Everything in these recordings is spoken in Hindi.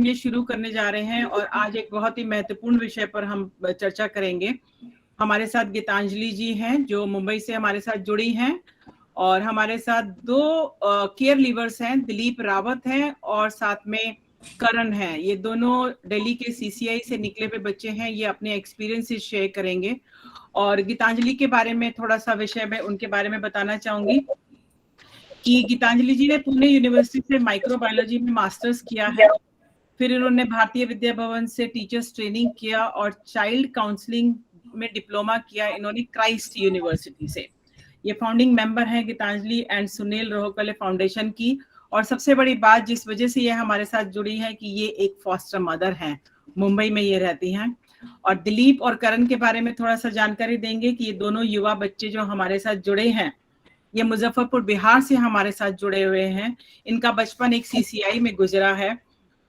ये शुरू करने जा रहे हैं और आज एक बहुत ही महत्वपूर्ण विषय पर हम चर्चा करेंगे। हमारे साथ गीतांजलि जी हैं जो मुंबई से हमारे साथ जुड़ी हैं और हमारे साथ दो केयर लीवर्स हैं, दिलीप रावत हैं और साथ में करण हैं। ये दोनों दिल्ली के सीसीआई से निकले हुए बच्चे हैं। ये अपने एक्सपीरियंसेस शेयर करेंगे और गीतांजलि के बारे में थोड़ा सा विषय में उनके बारे में बताना चाहूंगी कि गीतांजलि जी ने पुणे यूनिवर्सिटी से माइक्रोबायोलॉजी में मास्टर्स किया है। फिर इन्होंने भारतीय विद्या भवन से टीचर्स ट्रेनिंग किया और चाइल्ड काउंसलिंग में डिप्लोमा किया इन्होंने क्राइस्ट यूनिवर्सिटी से। ये फाउंडिंग मेंबर हैं गीतांजलि एंड सुनील रोहकले फाउंडेशन की। और सबसे बड़ी बात जिस वजह से ये हमारे साथ जुड़ी है कि ये एक फॉस्टर मदर हैं, मुंबई में ये रहती हैं। और दिलीप और करण के बारे में थोड़ा सा जानकारी देंगे कि ये दोनों युवा बच्चे जो हमारे साथ जुड़े हैं, ये मुजफ्फरपुर बिहार से हमारे साथ जुड़े हुए हैं। इनका बचपन एक सीसीआई में गुजरा है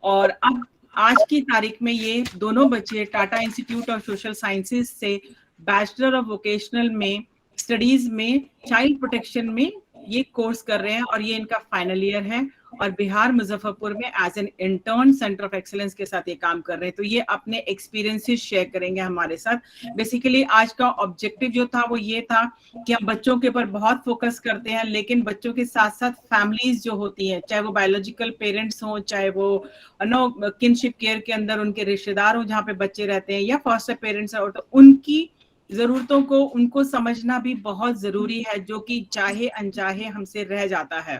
और अब आज की तारीख में ये दोनों बच्चे Tata institute of social sciences से बैचलर ऑफ वोकेशनल में स्टडीज में चाइल्ड प्रोटेक्शन में ये कोर्स कर रहे हैं और ये इनका फाइनल ईयर है और बिहार मुजफ्फरपुर में as an intern centre of excellence के साथ ये काम कर रहे हैं। तो ये अपने एक्सपीरियंसेस शेयर करेंगे हमारे साथ। बेसिकली आज का ऑब्जेक्टिव जो था वो ये था कि हम बच्चों के ऊपर बहुत फोकस करते हैं, लेकिन बच्चों के साथ साथ फैमिलीज जो होती हैं, चाहे वो बायोलॉजिकल पेरेंट्स हों, चाहे वो किनशिप केयर के अंदर उनके रिश्तेदार हो जहाँ पे बच्चे रहते हैं, या फॉस्टर पेरेंट्स हो, तो उनकी जरूरतों को उनको समझना भी बहुत जरूरी है, जो कि चाहे अनचाहे हमसे रह जाता है।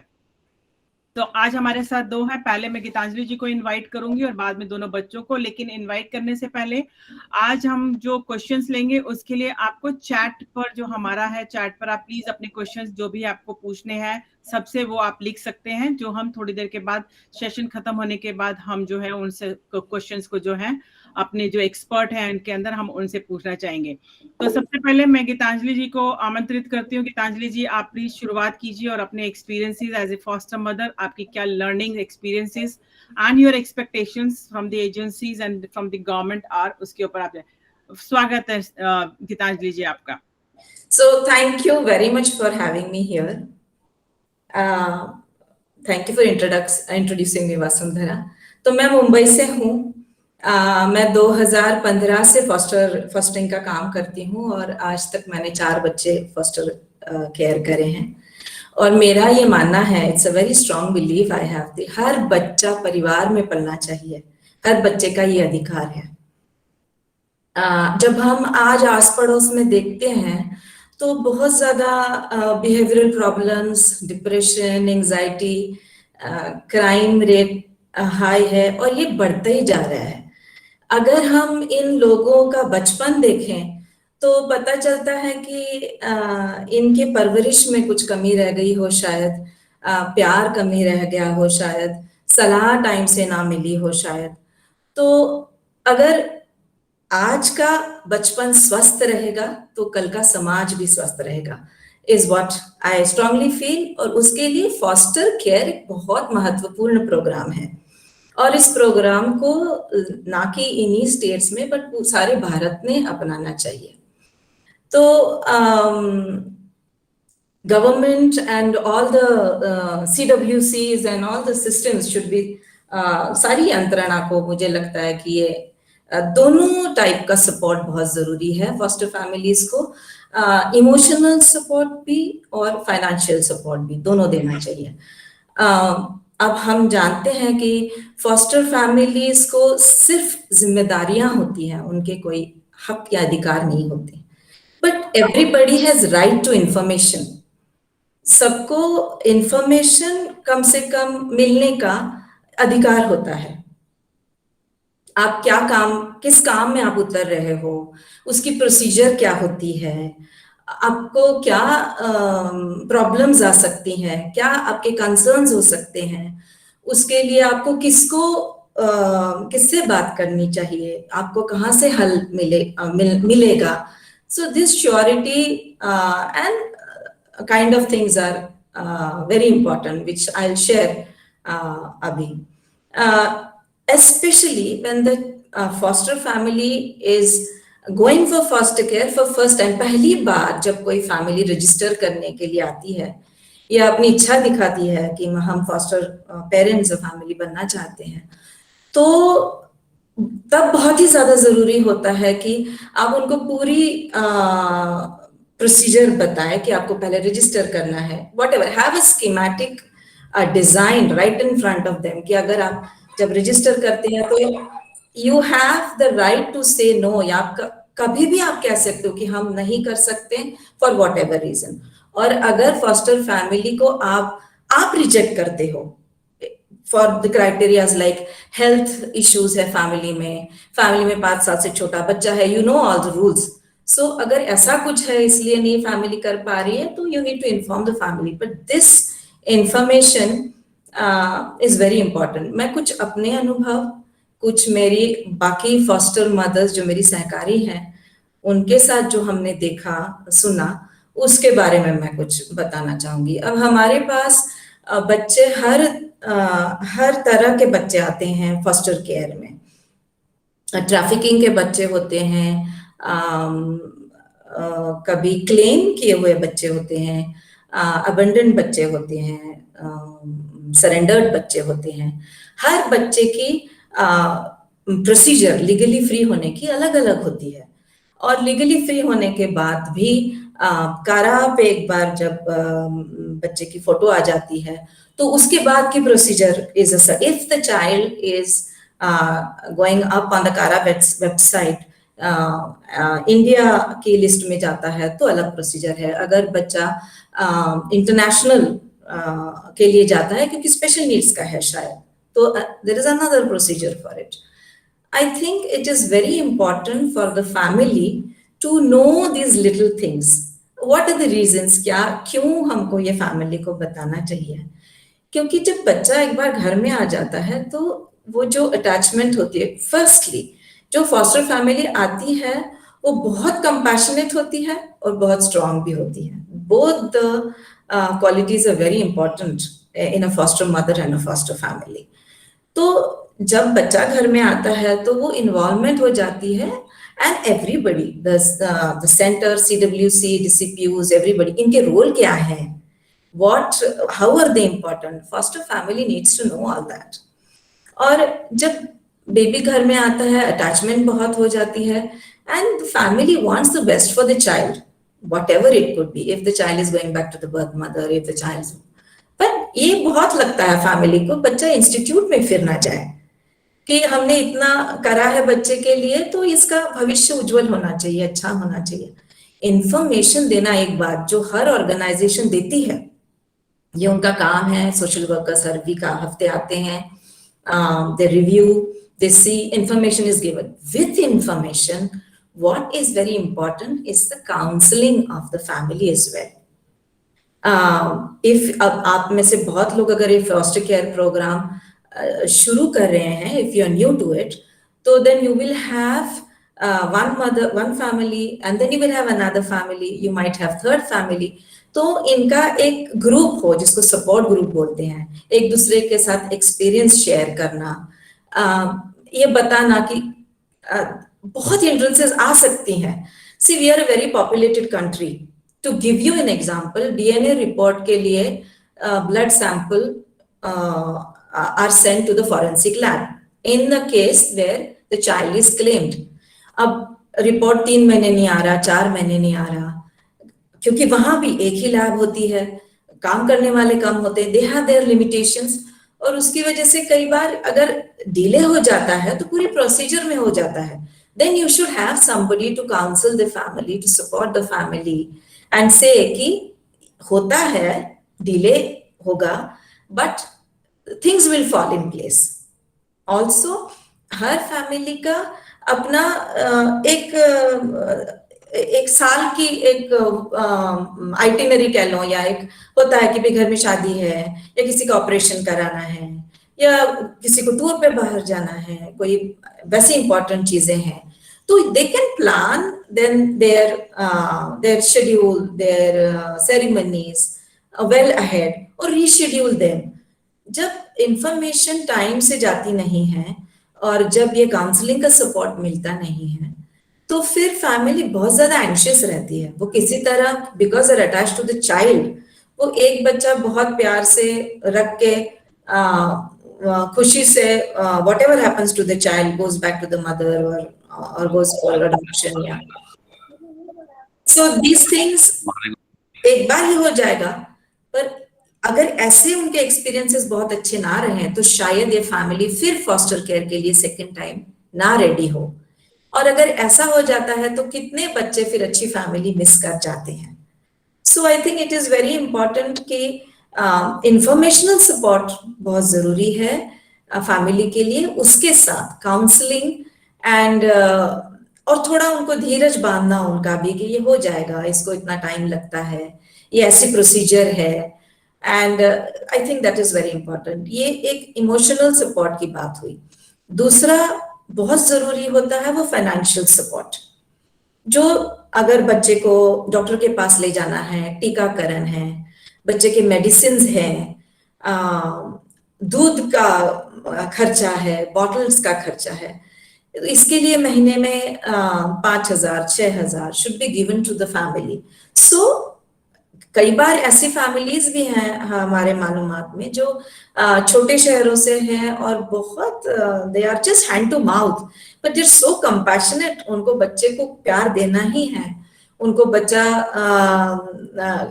तो आज हमारे साथ दो हैं। पहले मैं गीतांजलि जी को इनवाइट करूंगी और बाद में दोनों बच्चों को। लेकिन इनवाइट करने से पहले आज हम जो क्वेश्चंस लेंगे उसके लिए आपको चैट पर जो हमारा है, चैट पर आप प्लीज अपने क्वेश्चंस जो भी आपको पूछने हैं सबसे वो आप लिख सकते हैं, जो हम थोड़ी देर के बाद सेशन खत्म होने के बाद हम जो है उनसे क्वेश्चंस को जो है अपने जो एक्सपर्ट हैं उनके अंदर हम उनसे पूछना चाहेंगे। तो सबसे पहले मैं गीतांजलि जी को आमंत्रित करती हूँ। गीतांजलि जी, आप प्लीज शुरुआत कीजिए और अपने experiences as a foster mother, आपकी क्या learning experiences and your expectations from the agencies and from the government are, उसके ऊपर आप स्वागत है गीतांजलि जी आपका। So thank you very much for having me here. Thank you for introducing me, Vasundhara. तो मैं मुंबई से हूँ। मैं 2015 से फॉस्टरिंग का काम करती हूँ और आज तक मैंने 4 बच्चे फॉस्टर केयर करे हैं। और मेरा ये मानना है, it's a very strong believe I have, हर बच्चा परिवार में पलना चाहिए, हर बच्चे का ये अधिकार है। जब हम आज आस पड़ोस में देखते हैं तो बहुत ज्यादा behavioural problems, depression, anxiety, crime rate high है और ये बढ़ता ही जा रहा है। अगर हम इन लोगों का बचपन देखें तो पता चलता है कि इनके परवरिश में कुछ कमी रह गई हो, शायद प्यार कमी रह गया हो, शायद सलाह टाइम से ना मिली हो शायद। तो अगर आज का बचपन स्वस्थ रहेगा तो कल का समाज भी स्वस्थ रहेगा, is what I strongly feel. और उसके लिए फॉस्टर केयर एक बहुत महत्वपूर्ण प्रोग्राम है और इस प्रोग्राम को ना कि इन्हीं स्टेट्स में बट सारे भारत में अपनाना चाहिए। तो government and all the CWCs and all the systems should be, सारी यंत्रणा को मुझे लगता है कि ये दोनों टाइप का सपोर्ट बहुत जरूरी है फॉस्टर फैमिलीज को। इमोशनल सपोर्ट भी और फाइनेंशियल सपोर्ट भी, दोनों देना चाहिए। अब हम जानते हैं कि फॉस्टर फैमिलीज को सिर्फ जिम्मेदारियां होती हैं, उनके कोई हक या अधिकार नहीं होते। But everybody has right to information. सबको इंफॉर्मेशन कम से कम मिलने का अधिकार होता है। आप क्या काम, किस काम में आप उतर रहे हो, उसकी प्रोसीजर क्या होती है, आपको क्या प्रॉब्लम्स आ सकती हैं, क्या आपके कंसर्न्स हो सकते हैं, उसके लिए आपको किससे बात करनी चाहिए, आपको कहाँ से हल मिलेगा। So this surety and kind of things are very important which I will share अभी। Especially when the foster family is going for foster care for first time, पहली बार जब कोई फैमिली रजिस्टर करने के लिए आती है या अपनी इच्छा दिखाती है कि हम फॉस्टर पेरेंट्स और फैमिली बनना चाहते हैं, तो तब बहुत ही ज्यादा जरूरी होता है कि आप उनको पूरी प्रोसीजर बताएं कि आपको पहले रजिस्टर करना है, whatever, have a schematic design right in front of them, कि अगर आप जब रजिस्टर करते हैं तो you have the right to say no, या आप कभी भी आप कह सकते हो कि हम नहीं कर सकते फॉर व्हाटएवर रीजन। और अगर फॉस्टर फैमिली को आप रिजेक्ट करते हो for the criterias like health issues है फैमिली में 5 साल से छोटा बच्चा है, you know all the rules, so अगर ऐसा कुछ है इसलिए नहीं फैमिली कर पा रही है, तो you need to inform the family, but this information is very important. मैं कुछ अपने अनुभव, कुछ मेरी बाकी फॉस्टर मदर्स जो मेरी सहकारी हैं उनके साथ जो हमने देखा सुना, उसके बारे में मैं कुछ बताना चाहूंगी। अब हमारे पास बच्चे हर तरह के बच्चे आते हैं फॉस्टर केयर में। ट्रैफिकिंग के बच्चे होते हैं, कभी क्लेम किए हुए बच्चे होते हैं, अबंडन बच्चे होते हैं, सरेंडर्ड बच्चे होते हैं। हर बच्चे की प्रोसीजर लीगली फ्री होने की अलग अलग होती है, और लीगली फ्री होने के बाद भी कारा पे एक बार जब बच्चे की फोटो आ जाती है तो उसके बाद की procedure is if the child is going up on the कारा वेबसाइट, इंडिया की लिस्ट में जाता है तो अलग प्रोसीजर है। अगर बच्चा इंटरनेशनल के लिए जाता है क्योंकि स्पेशल नीड्स का है शायद, तो there is another procedure for it. I think it is very important for the family to know these little things. What are the reasons? क्यों हमको ये फैमिली को बताना चाहिए? क्योंकि जब बच्चा एक बार घर में आ जाता है तो वो जो अटैचमेंट होती है, फर्स्टली जो फॉस्टर फैमिली आती है वो बहुत कंपैशनेट होती है और बहुत स्ट्रांग भी होती है। Both the qualities are very important in a foster mother and a foster family. तो जब बच्चा घर में आता है तो वो इन्वॉल्वमेंट हो जाती है, and everybody the centre, CWC, DCPUs, everybody, इनके रोल क्या है, how are they important, foster family needs to know all that. और जब बेबी घर में आता है अटैचमेंट बहुत हो जाती है, and the family wants the best for the child, whatever it could be, if the child is going back to the birth mother, if the child, पर ये बहुत लगता है फैमिली को बच्चा इंस्टीट्यूट में फिर ना जाए, कि हमने इतना करा है बच्चे के लिए तो इसका भविष्य उज्जवल होना चाहिए, अच्छा होना चाहिए। इंफॉर्मेशन देना एक बात जो हर ऑर्गेनाइजेशन देती है, ये उनका काम है। सोशल वर्कर्स हर वीक हफ्ते आते हैं, they review, they see, information is given. With information what is very important is the counselling of the family as well. If अब आप में से बहुत लोग अगर ये फॉस्टर केयर प्रोग्राम शुरू कर रहे हैं, if you are new to it, तो then you will have one family and then you will have another family, you might have third family। तो इनका एक ग्रुप हो जिसको सपोर्ट ग्रुप बोलते हैं, एक दूसरे के साथ एक्सपीरियंस शेयर करना, ये बताना कि बहुत इंट्रेंसेस आ सकती हैं। See, we are a very populated country. To give you an example, DNA report के लिए blood sample are sent to the forensic lab in the case where the child is claimed. अब रिपोर्ट 3 महीने नहीं आ रहा, 4 महीने नहीं आ रहा, क्योंकि वहां भी एक ही लैब होती है, काम करने वाले कम होते हैं, they have their limitations, और उसकी वजह से कई बार अगर डिले हो जाता है तो पूरी प्रोसीजर में हो जाता है। Then you should have somebody to counsel the family, to support the family and say कि होता है, डिले होगा, but things will fall in place. Also, her family का अपना एक साल की एक आइटिनरी कह लो, या एक होता है कि भाई घर में शादी है, या किसी का ऑपरेशन कराना है, या किसी को टूर पे बाहर जाना है, कोई वैसी इंपॉर्टेंट चीजें हैं, तो they can plan then their schedule, their ceremonies well ahead और रीशेड्यूल देम। जब इंफॉर्मेशन टाइम से जाती नहीं है और जब ये काउंसलिंग का सपोर्ट मिलता नहीं है, तो फिर फैमिली बहुत ज्यादा एंशियस रहती है। वो किसी तरह, because are attached to the child, वो एक बच्चा बहुत प्यार से रख के खुशी से whatever happens to the child goes back to the mother or goes for adoption. Yeah. So these things एक बार ही हो जाएगा, पर अगर ऐसे उनके एक्सपीरियंसेस बहुत अच्छे ना रहे तो शायद ये फैमिली फिर फॉस्टर केयर के लिए सेकंड टाइम ना रेडी हो, और अगर ऐसा हो जाता है तो कितने बच्चे फिर अच्छी फैमिली मिस कर जाते हैं. So I think it is very important कि इंफॉर्मेशनल सपोर्ट बहुत जरूरी है फैमिली के लिए, उसके साथ काउंसलिंग एंड और थोड़ा उनको धीरज बांधना उनका भी कि ये हो जाएगा, इसको इतना टाइम लगता है, ये ऐसी प्रोसीजर है, and I think that is very important. ये एक इमोशनल सपोर्ट की बात हुई. दूसरा बहुत जरूरी होता है वो फाइनेंशियल सपोर्ट, जो अगर बच्चे को डॉक्टर के पास ले जाना है, टीकाकरण है, बच्चे के मेडिसिन है, दूध का खर्चा है, बॉटल्स का खर्चा है, इसके लिए महीने में 5,000 6,000 should be given to the family. So कई बार ऐसी फैमिलीज भी हैं हमारे मालूमात में जो छोटे शहरों से हैं और बहुत they are just hand to mouth, but they are so compassionate. उनको बच्चे को प्यार देना ही है, उनको बच्चा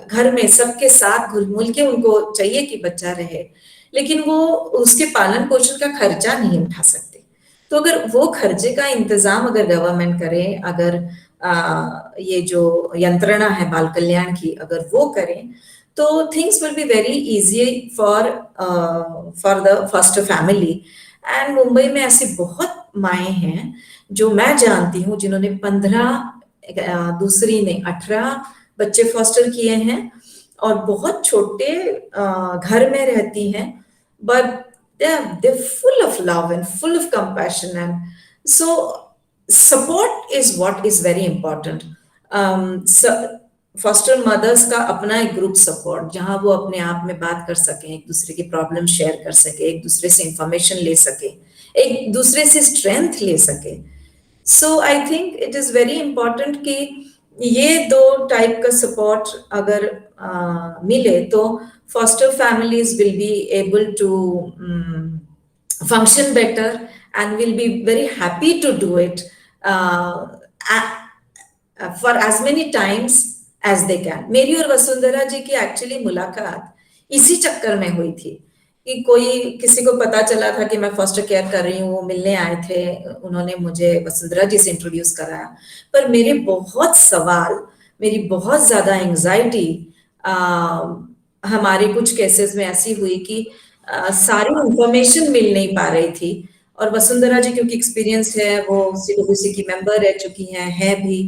घर में सबके साथ घुल मिल के उनको चाहिए कि बच्चा रहे, लेकिन वो उसके पालन पोषण का खर्चा नहीं उठा सकते. तो अगर वो खर्चे का इंतजाम अगर गवर्नमेंट करे, अगर ये जो यंत्रणा है बाल कल्याण की अगर वो करें, तो things will be very easy for the foster family. And Mumbai में ऐसी बहुत माएँ हैं जो मैं जानती हूँ जिन्होंने 15, दूसरी ने 18 बच्चे फॉस्टर किए हैं और बहुत छोटे घर में रहती हैं, but they're full of love and full of compassion, and so support is what is very important. Foster mothers का अपना एक ग्रुप सपोर्ट, जहां वो अपने आप में बात कर सकें, एक दूसरे की प्रॉब्लम शेयर कर सके, एक दूसरे से इंफॉर्मेशन ले सके, एक दूसरे से स्ट्रेंथ ले सके. So I think it is very important कि ये दो टाइप का सपोर्ट अगर मिले तो foster families will be able to function better and will be very happy to do it for as many times as they can. मेरी और वसुंधरा जी की एक्चुअली मुलाकात इसी चक्कर में हुई थी कि कोई किसी को पता चला था कि मैं फॉस्टर केयर कर रही हूँ, वो मिलने आए थे, उन्होंने मुझे वसुंधरा जी से इंट्रोड्यूस कराया. पर मेरे बहुत सवाल, मेरी बहुत ज्यादा एंजाइटी हमारे कुछ केसेस में ऐसी हुई कि सारी इंफॉर्मेशन मिल नहीं पा रही थी. और वसुंधरा जी क्योंकि एक्सपीरियंस है, वो CWC की मेंबर रह चुकी हैं भी,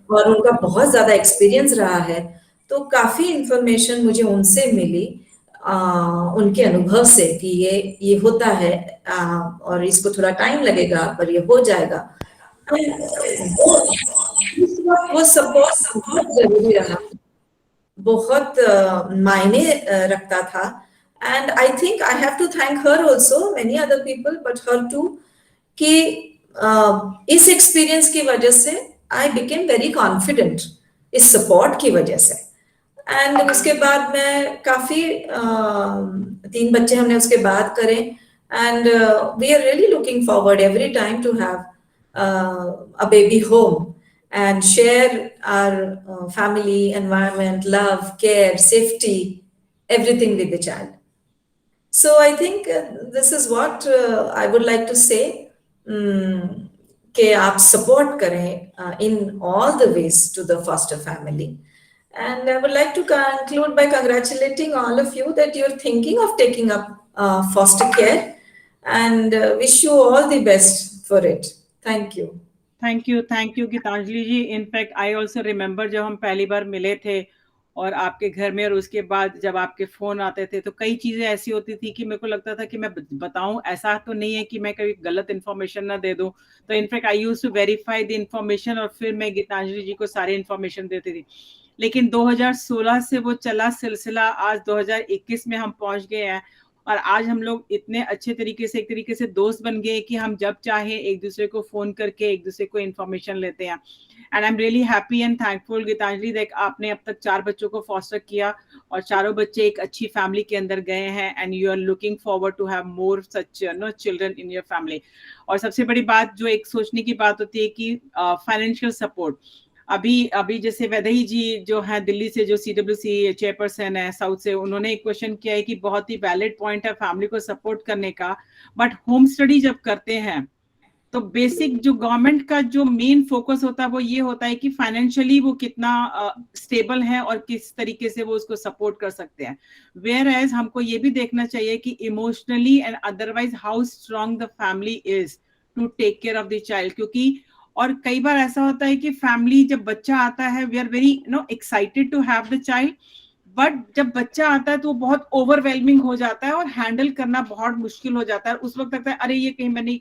और उनका बहुत ज्यादा एक्सपीरियंस रहा है, तो काफी इंफॉर्मेशन मुझे उनसे मिली, उनके अनुभव से कि ये होता है और इसको थोड़ा टाइम लगेगा पर ये हो जाएगा. वो सपोर्ट बहुत जरूरी रहा, बहुत मायने रखता था. And I think I have to thank her also, many other people but her too, कि इस एक्सपीरियंस की वजह से आई बिकेम वेरी कॉन्फिडेंट, इस सपोर्ट की वजह से. एंड उसके बाद मैं काफी 3 बच्चे हमने उसके बाद करे, and we are really looking forward every time to have a baby home and share our family, environment, love, care, safety, everything with the child. So I think this is what I would like to say, कि आप support करें in all the ways to the foster family. And I would like to conclude by congratulating all of you that you're thinking of taking up foster care, and wish you all the best for it. Thank you. Thank you Geetanjali ji. In fact I also remember जब हम पहली बार मिले थे और आपके घर में, और उसके बाद जब आपके फोन आते थे तो कई चीजें ऐसी होती थी कि मेरे को लगता था कि मैं बताऊं, ऐसा तो नहीं है कि मैं कभी गलत इन्फॉर्मेशन ना दे दूं. तो in fact I used to verify the information और फिर मैं गीतांजलि जी को सारी इन्फॉर्मेशन देती थी. लेकिन 2016 से वो चला सिलसिला, आज 2021 में हम पहुंच गए हैं और आज हम लोग इतने अच्छे तरीके से एक तरीके से दोस्त बन गए कि हम जब चाहे एक दूसरे को फोन करके एक दूसरे को इन्फॉर्मेशन लेते हैं। And I am really happy and thankful Geetanjali that आपने अब तक 4 बच्चों को फॉस्टर किया और चारों बच्चे एक अच्छी फैमिली के अंदर गए हैं and you are looking forward to have more such no children in your family. और सबसे बड़ी बात जो एक सोचने की बात होती है कि फाइनेंशियल सपोर्ट, अभी जैसे वैदेही जी जो है दिल्ली से, जो CWC चेयरपर्सन है साउथ से, उन्होंने एक क्वेश्चन किया है कि बहुत ही वैलिड पॉइंट है फैमिली को सपोर्ट करने का, बट होम स्टडी जब करते हैं तो बेसिक जो गवर्नमेंट का जो मेन फोकस होता है वो ये होता है कि फाइनेंशियली वो कितना स्टेबल है और किस तरीके से वो उसको सपोर्ट कर सकते हैं। वेयर एज हमको ये भी देखना चाहिए कि emotionally and otherwise how strong the family is to take care of the child. क्योंकि और कई बार ऐसा होता है कि फैमिली जब बच्चा आता है we are very excited to have the child, but जब बच्चा आता है तो वो बहुत ओवरवेलमिंग हो जाता है और हैंडल करना बहुत मुश्किल हो जाता है। उस वक्त लगता है अरे ये कहीं मैंने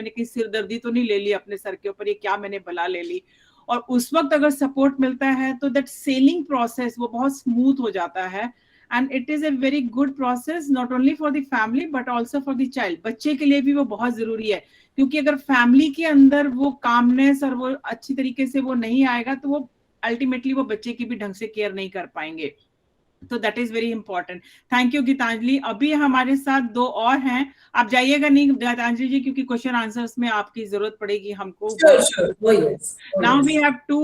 कहीं सिरदर्दी तो नहीं ले ली अपने सर के ऊपर, ये क्या मैंने बला ले ली। और उस वक्त अगर सपोर्ट मिलता है तो दैट सेलिंग प्रोसेस वो बहुत स्मूथ हो जाता है and it is a very good process not only for the family but also for the child. बच्चे के लिए भी वो बहुत जरूरी है, क्योंकि अगर फैमिली के अंदर वो कामनेस और वो अच्छी तरीके से वो नहीं आएगा तो वो अल्टीमेटली वो बच्चे की भी ढंग से केयर नहीं कर पाएंगे। तो that is very important. Thank you Geetanjali. अभी हमारे साथ 2 और हैं, आप जाइएगा नहीं गीतांजलि जी, क्योंकि क्वेश्चन आंसर्स में आपकी जरूरत पड़ेगी हमको। Now we have 2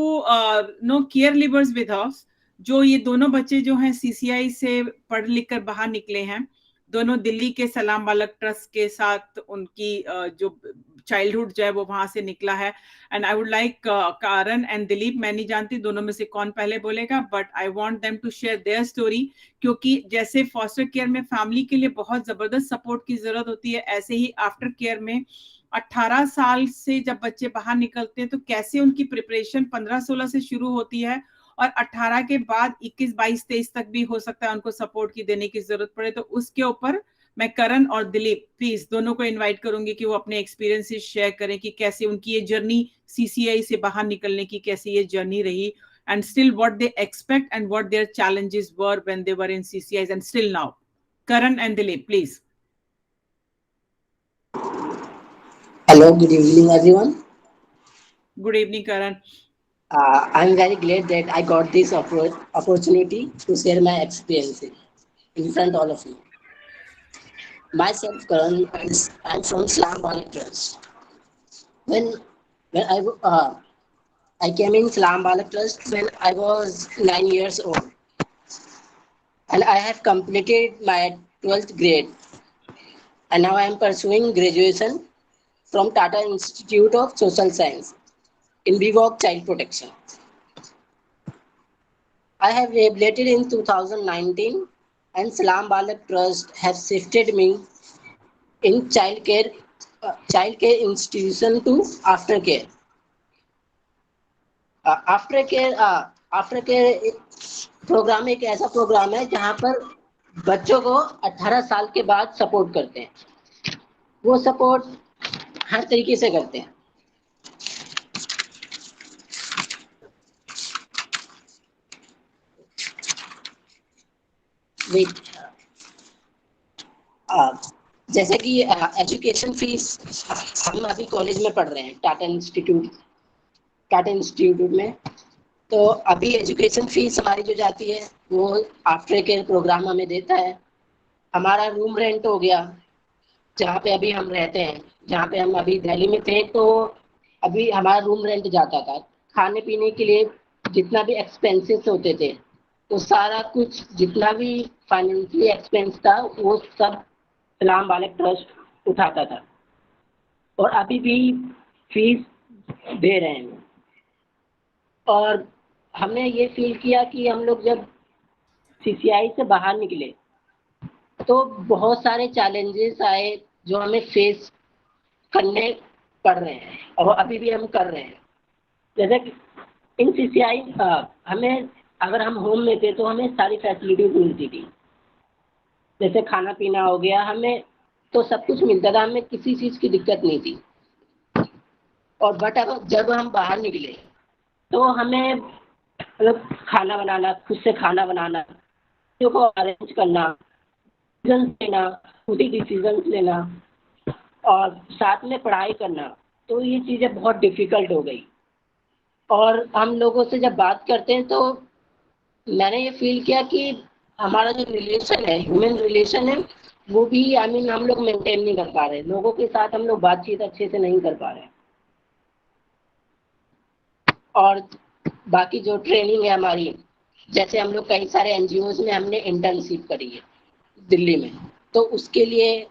no care leavers with us, जो ये दोनों बच्चे जो हैं CCI से पढ़ लिख कर बाहर निकले हैं, दोनों दिल्ली के सलाम बालक ट्रस्ट के साथ उनकी जो चाइल्डहुड जो है वो वहां से निकला है। And I would like Karan and Dilip, मैं नहीं जानती दोनों में से कौन पहले बोलेगा, but I want them to share their story. क्योंकि जैसे फॉस्टर केयर में फैमिली के लिए बहुत जबरदस्त सपोर्ट की जरूरत होती है, ऐसे ही आफ्टर केयर में 18 साल से जब बच्चे बाहर निकलते हैं तो कैसे उनकी प्रिपरेशन 15-16 से शुरू होती है और 18 के बाद 21, 22, 23 तक भी हो सकता है उनको सपोर्ट की देने की जरूरत पड़े। तो उसके ऊपर मैं करण और दिलीप प्लीज दोनों को इनवाइट करूंगी कि वो अपने एक्सपीरियंसेस शेयर करें कि कैसे उनकी ये जर्नी CCI से बाहर निकलने की कैसी ये जर्नी रही, and still what they expect and what their challenges were when they were in CCIs and still now. Karan and Dilip, please. Hello, good evening, everyone. Good evening, Karan. I'm very glad that I got this opportunity to share my experiences in front of all of you. Myself, Karan, I'm from Islam Balik Trust. When I came in Islam Balik Trust when I was 9 years old, and I have completed my 12th grade, and now I am pursuing graduation from Tata Institute of Social Science in view of child protection. I have rehabilitated in 2019, and Salam Balak Trust has shifted me in child care institution to aftercare. Aftercare programme एक ऐसा प्रोग्राम है जहां पर बच्चों को 18 साल के बाद सपोर्ट करते हैं। वो सपोर्ट हर तरीके से करते हैं। जैसे कि एजुकेशन फीस, हम अभी कॉलेज में पढ़ रहे हैं टाटा इंस्टीट्यूट में, तो अभी एजुकेशन फीस हमारी जो जाती है वो आफ्टर केयर प्रोग्राम हमें देता है। हमारा रूम रेंट हो गया, जहाँ पे अभी हम रहते हैं, जहाँ पे हम अभी दिल्ली में थे तो अभी हमारा रूम रेंट जाता था। खाने पीने के लिए जितना भी एक्सपेंसेस होते थे तो सारा कुछ जितना भी फाइनेंशियली एक्सपेंस था वो सब सलाम बालक ट्रस्ट उठाता था और अभी भी फीस दे रहे हैं। और हमने ये फील किया कि हम लोग जब CCI से बाहर निकले तो बहुत सारे चैलेंजेस आए जो हमें फेस करने पड़ रहे हैं और अभी भी हम कर रहे हैं। जैसे इन CCI हमें अगर हम होम में थे तो हमें सारी फैसिलिटीज मिलती थी, जैसे खाना पीना हो गया, हमें तो सब कुछ मिलता था, हमें किसी चीज़ की दिक्कत नहीं थी। और बट अब जब हम बाहर निकले तो हमें मतलब खाना बनाना, खुद से खाना बनाना, चीज़ों को अरेंज करना, लेना, खुद ही डिसीजन लेना और साथ में पढ़ाई करना, तो ये चीज़ें बहुत डिफ़िकल्ट हो गई। और हम लोगों से जब बात करते हैं तो मैंने ये फील किया कि हमारा जो रिलेशन है, ह्यूमन रिलेशन है, वो भी आई मीन हम लोग मेंटेन नहीं कर पा रहे, लोगों के साथ हम लोग बातचीत अच्छे से नहीं कर पा रहे। और बाकी जो ट्रेनिंग है हमारी, जैसे हम लोग कई सारे एनजीओज में हमने इंटर्नशिप करी है दिल्ली में, तो उसके लिए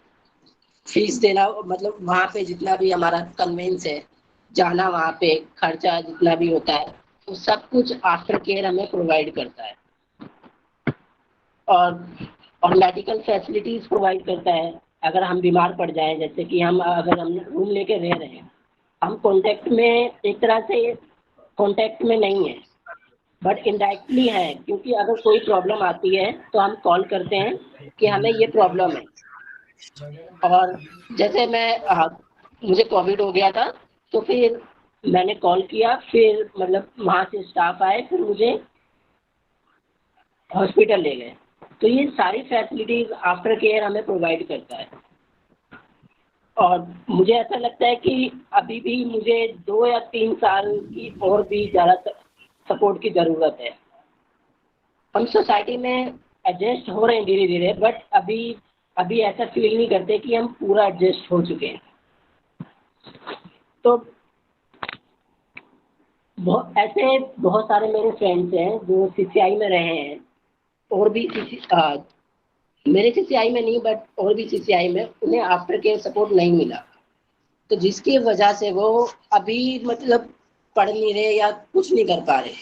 फीस देना, मतलब वहाँ पे जितना भी हमारा कन्वेंस है, जाना वहाँ पे खर्चा जितना भी होता है, वो सब कुछ आफ्टर केयर हमें प्रोवाइड करता है। और मेडिकल फैसिलिटीज प्रोवाइड करता है। अगर हम बीमार पड़ जाएं, जैसे कि अगर हम रूम लेके रह रहे हैं, हम कांटेक्ट में एक तरह से कांटेक्ट में नहीं है, बट इनडायरेक्टली है, क्योंकि अगर कोई प्रॉब्लम आती है तो हम कॉल करते हैं कि हमें ये प्रॉब्लम है। और जैसे मुझे कोविड हो गया था, तो फिर मैंने कॉल किया, फिर मतलब वहाँ से स्टाफ आए, फिर मुझे हॉस्पिटल ले गए। तो ये सारी फैसिलिटीज आफ्टर केयर हमें प्रोवाइड करता है। और मुझे ऐसा लगता है कि अभी भी मुझे 2 या 3 साल की और भी ज़्यादा सपोर्ट की ज़रूरत है। हम सोसाइटी में एडजस्ट हो रहे हैं धीरे धीरे, बट अभी ऐसा फील नहीं करते कि हम पूरा एडजस्ट हो चुके हैं। तो ऐसे बहुत सारे मेरे फ्रेंड्स हैं जो सीसीआई में रहे हैं, और भी मेरे सीसीआई में नहीं, बट और भी सीसीआई में उन्हें आफ्टर केयर सपोर्ट नहीं मिला, तो जिसकी वजह से वो अभी मतलब पढ़ नहीं रहे या कुछ नहीं कर पा रहे,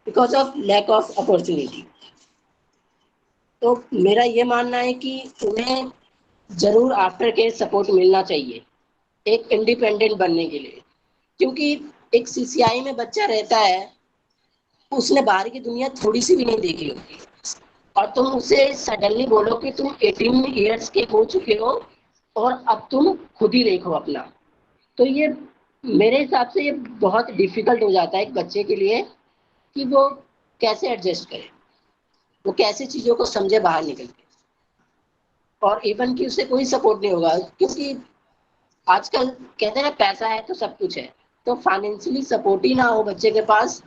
because of lack of opportunity. तो मेरा ये मानना है कि उन्हें ज़रूर आफ्टर केयर सपोर्ट मिलना चाहिए एक इंडिपेंडेंट बनने के लिए, क्योंकि एक सीसीआई में बच्चा रहता है, उसने बाहर की दुनिया थोड़ी सी भी नहीं देखी होती, और तुम उसे सडनली बोलो कि तुम 18 ईयर्स के हो चुके हो और अब तुम खुद ही देखो अपना, तो ये मेरे हिसाब से ये बहुत डिफिकल्ट हो जाता है एक बच्चे के लिए कि वो कैसे एडजस्ट करे, वो कैसे चीज़ों को समझे बाहर निकल के। और इवन कि उसे कोई सपोर्ट नहीं होगा, क्योंकि आजकल कहते हैं ना पैसा है तो सब कुछ है, तो फाइनेंशियली सपोर्ट ही ना हो बच्चे के पास,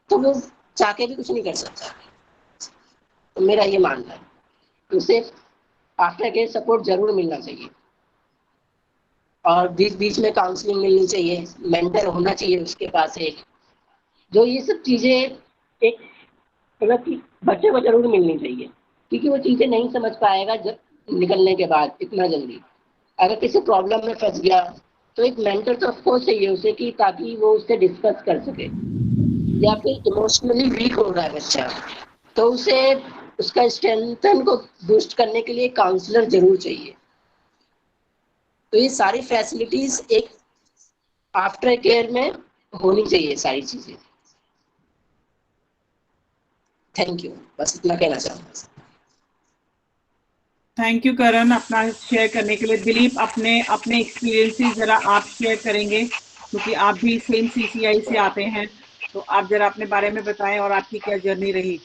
तो वो चाह के भी कुछ नहीं कर सकता। तो मेरा ये मानना है उसे आफ्टर केयर सपोर्ट जरूर मिलना चाहिए, और बीच बीच में काउंसलिंग मिलनी चाहिए, मेंटर होना चाहिए उसके पास एक, जो ये सब चीज़ें एक मतलब कि बच्चे को जरूर मिलनी चाहिए, क्योंकि वो चीज़ें नहीं समझ पाएगा जब निकलने के बाद इतना जल्दी। अगर किसी प्रॉब्लम में फंस गया तो एक मेंटर तो ऑफकोर्स चाहिए उसे, कि ताकि वो उससे डिस्कस कर सके। या फिर इमोशनली वीक हो रहा है बच्चा, तो उसे उसका स्ट्रेंथन को बूस्ट करने के लिए काउंसलर जरूर चाहिए। तो ये सारी फैसिलिटीज एक आफ्टर केयर में होनी चाहिए सारी चीजें। थैंक यू, बस इतना कहना चाहूँगा। थैंक यू करण अपना शेयर करने के लिए। दिलीप अपने अपने एक्सपीरियंसेस जरा आप शेयर करेंगे, क्योंकि आप भी सेम सीसीआई से आते हैं, तो आप जरा अपने बारे में बताएं और आपकी क्या जर्नी रही।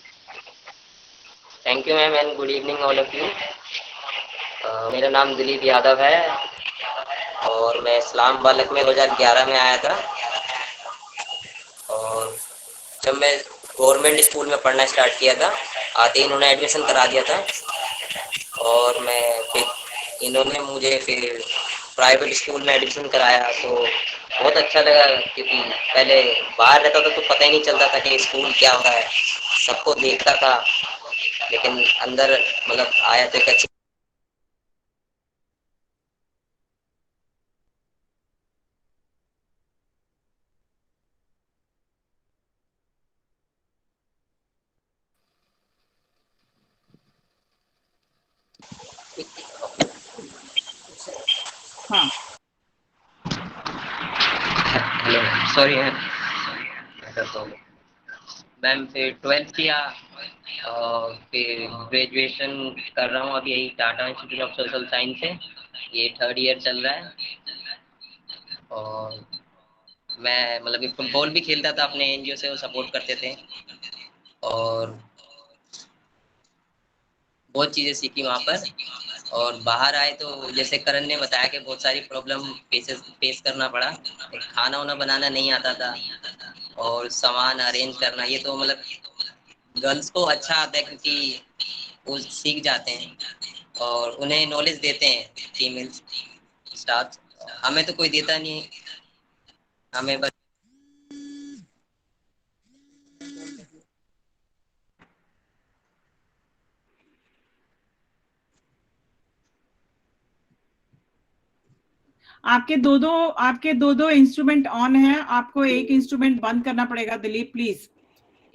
Thank you ma'am and good evening all of you. मेरा नाम दिलीप यादव है और मैं इस्लाम बालक में 2011 में आया था, और जब मैं गवर्नमेंट स्कूल में पढ़ना स्टार्ट किया था, आते ही इन्होंने एडमिशन करा दिया था, और मैं फिर इन्होंने मुझे फिर प्राइवेट स्कूल में एडमिशन कराया, तो बहुत अच्छा लगा, क्योंकि पहले बाहर रहता था तो पता ही नहीं चलता था कि स्कूल क्या हो रहा है, सबको देखता था, लेकिन अंदर मतलब आया तो एक अच्छी हाँ हेलो सॉरी मैम, फिर 12th किया और फिर ग्रेजुएशन कर रहा हूँ अभी यही Tata institute of social science से, ये 3rd ईयर चल रहा है। और मैं मतलब फुटबॉल भी खेलता था अपने एनजीओ से, वो सपोर्ट करते थे, और बहुत चीज़ें सीखी वहाँ पर। और बाहर आए तो जैसे करण ने बताया कि बहुत सारी प्रॉब्लम फेस करना पड़ा। खाना वाना बनाना नहीं आता था और सामान अरेंज करना, ये तो मतलब गर्ल्स को अच्छा आता है क्योंकि वो सीख जाते हैं और उन्हें नॉलेज देते हैं फीमेल स्टाफ। हमें तो कोई देता नहीं है, हमें बस आपके दो दो इंस्ट्रूमेंट ऑन है, आपको एक इंस्ट्रूमेंट बंद करना पड़ेगा दिलीप प्लीज।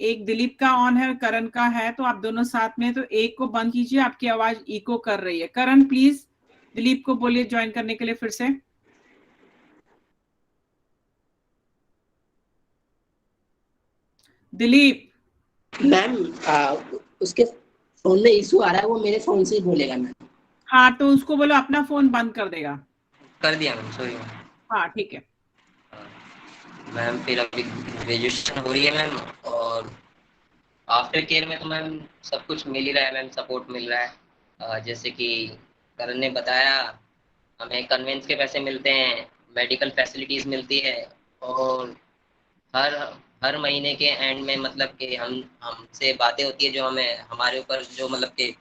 एक दिलीप का ऑन है, करण का है, तो आप दोनों साथ में, तो एक को बंद कीजिए, आपकी आवाज इको कर रही है। करण प्लीज दिलीप को बोलिए ज्वाइन करने के लिए फिर से। दिलीप। मैम उसके फोन में इशू आ रहा है, वो मेरे फोन से ही बोलेगा मैम। हाँ तो उसको बोलो अपना फोन बंद कर देगा। कर दिया मैम, सॉरी हाँ ठीक है मैम। फिर अभी ग्रेजुएशन हो रही है मैम, और आफ्टर केयर में तो मैम सब कुछ मिल ही रहा है मैम, सपोर्ट मिल रहा है। जैसे कि करण ने बताया, हमें कन्वेंस के पैसे मिलते हैं, मेडिकल फैसिलिटीज मिलती है, और हर हर महीने के एंड में मतलब कि हमसे बातें होती है, जो हमें हमारे ऊपर जो मतलब कि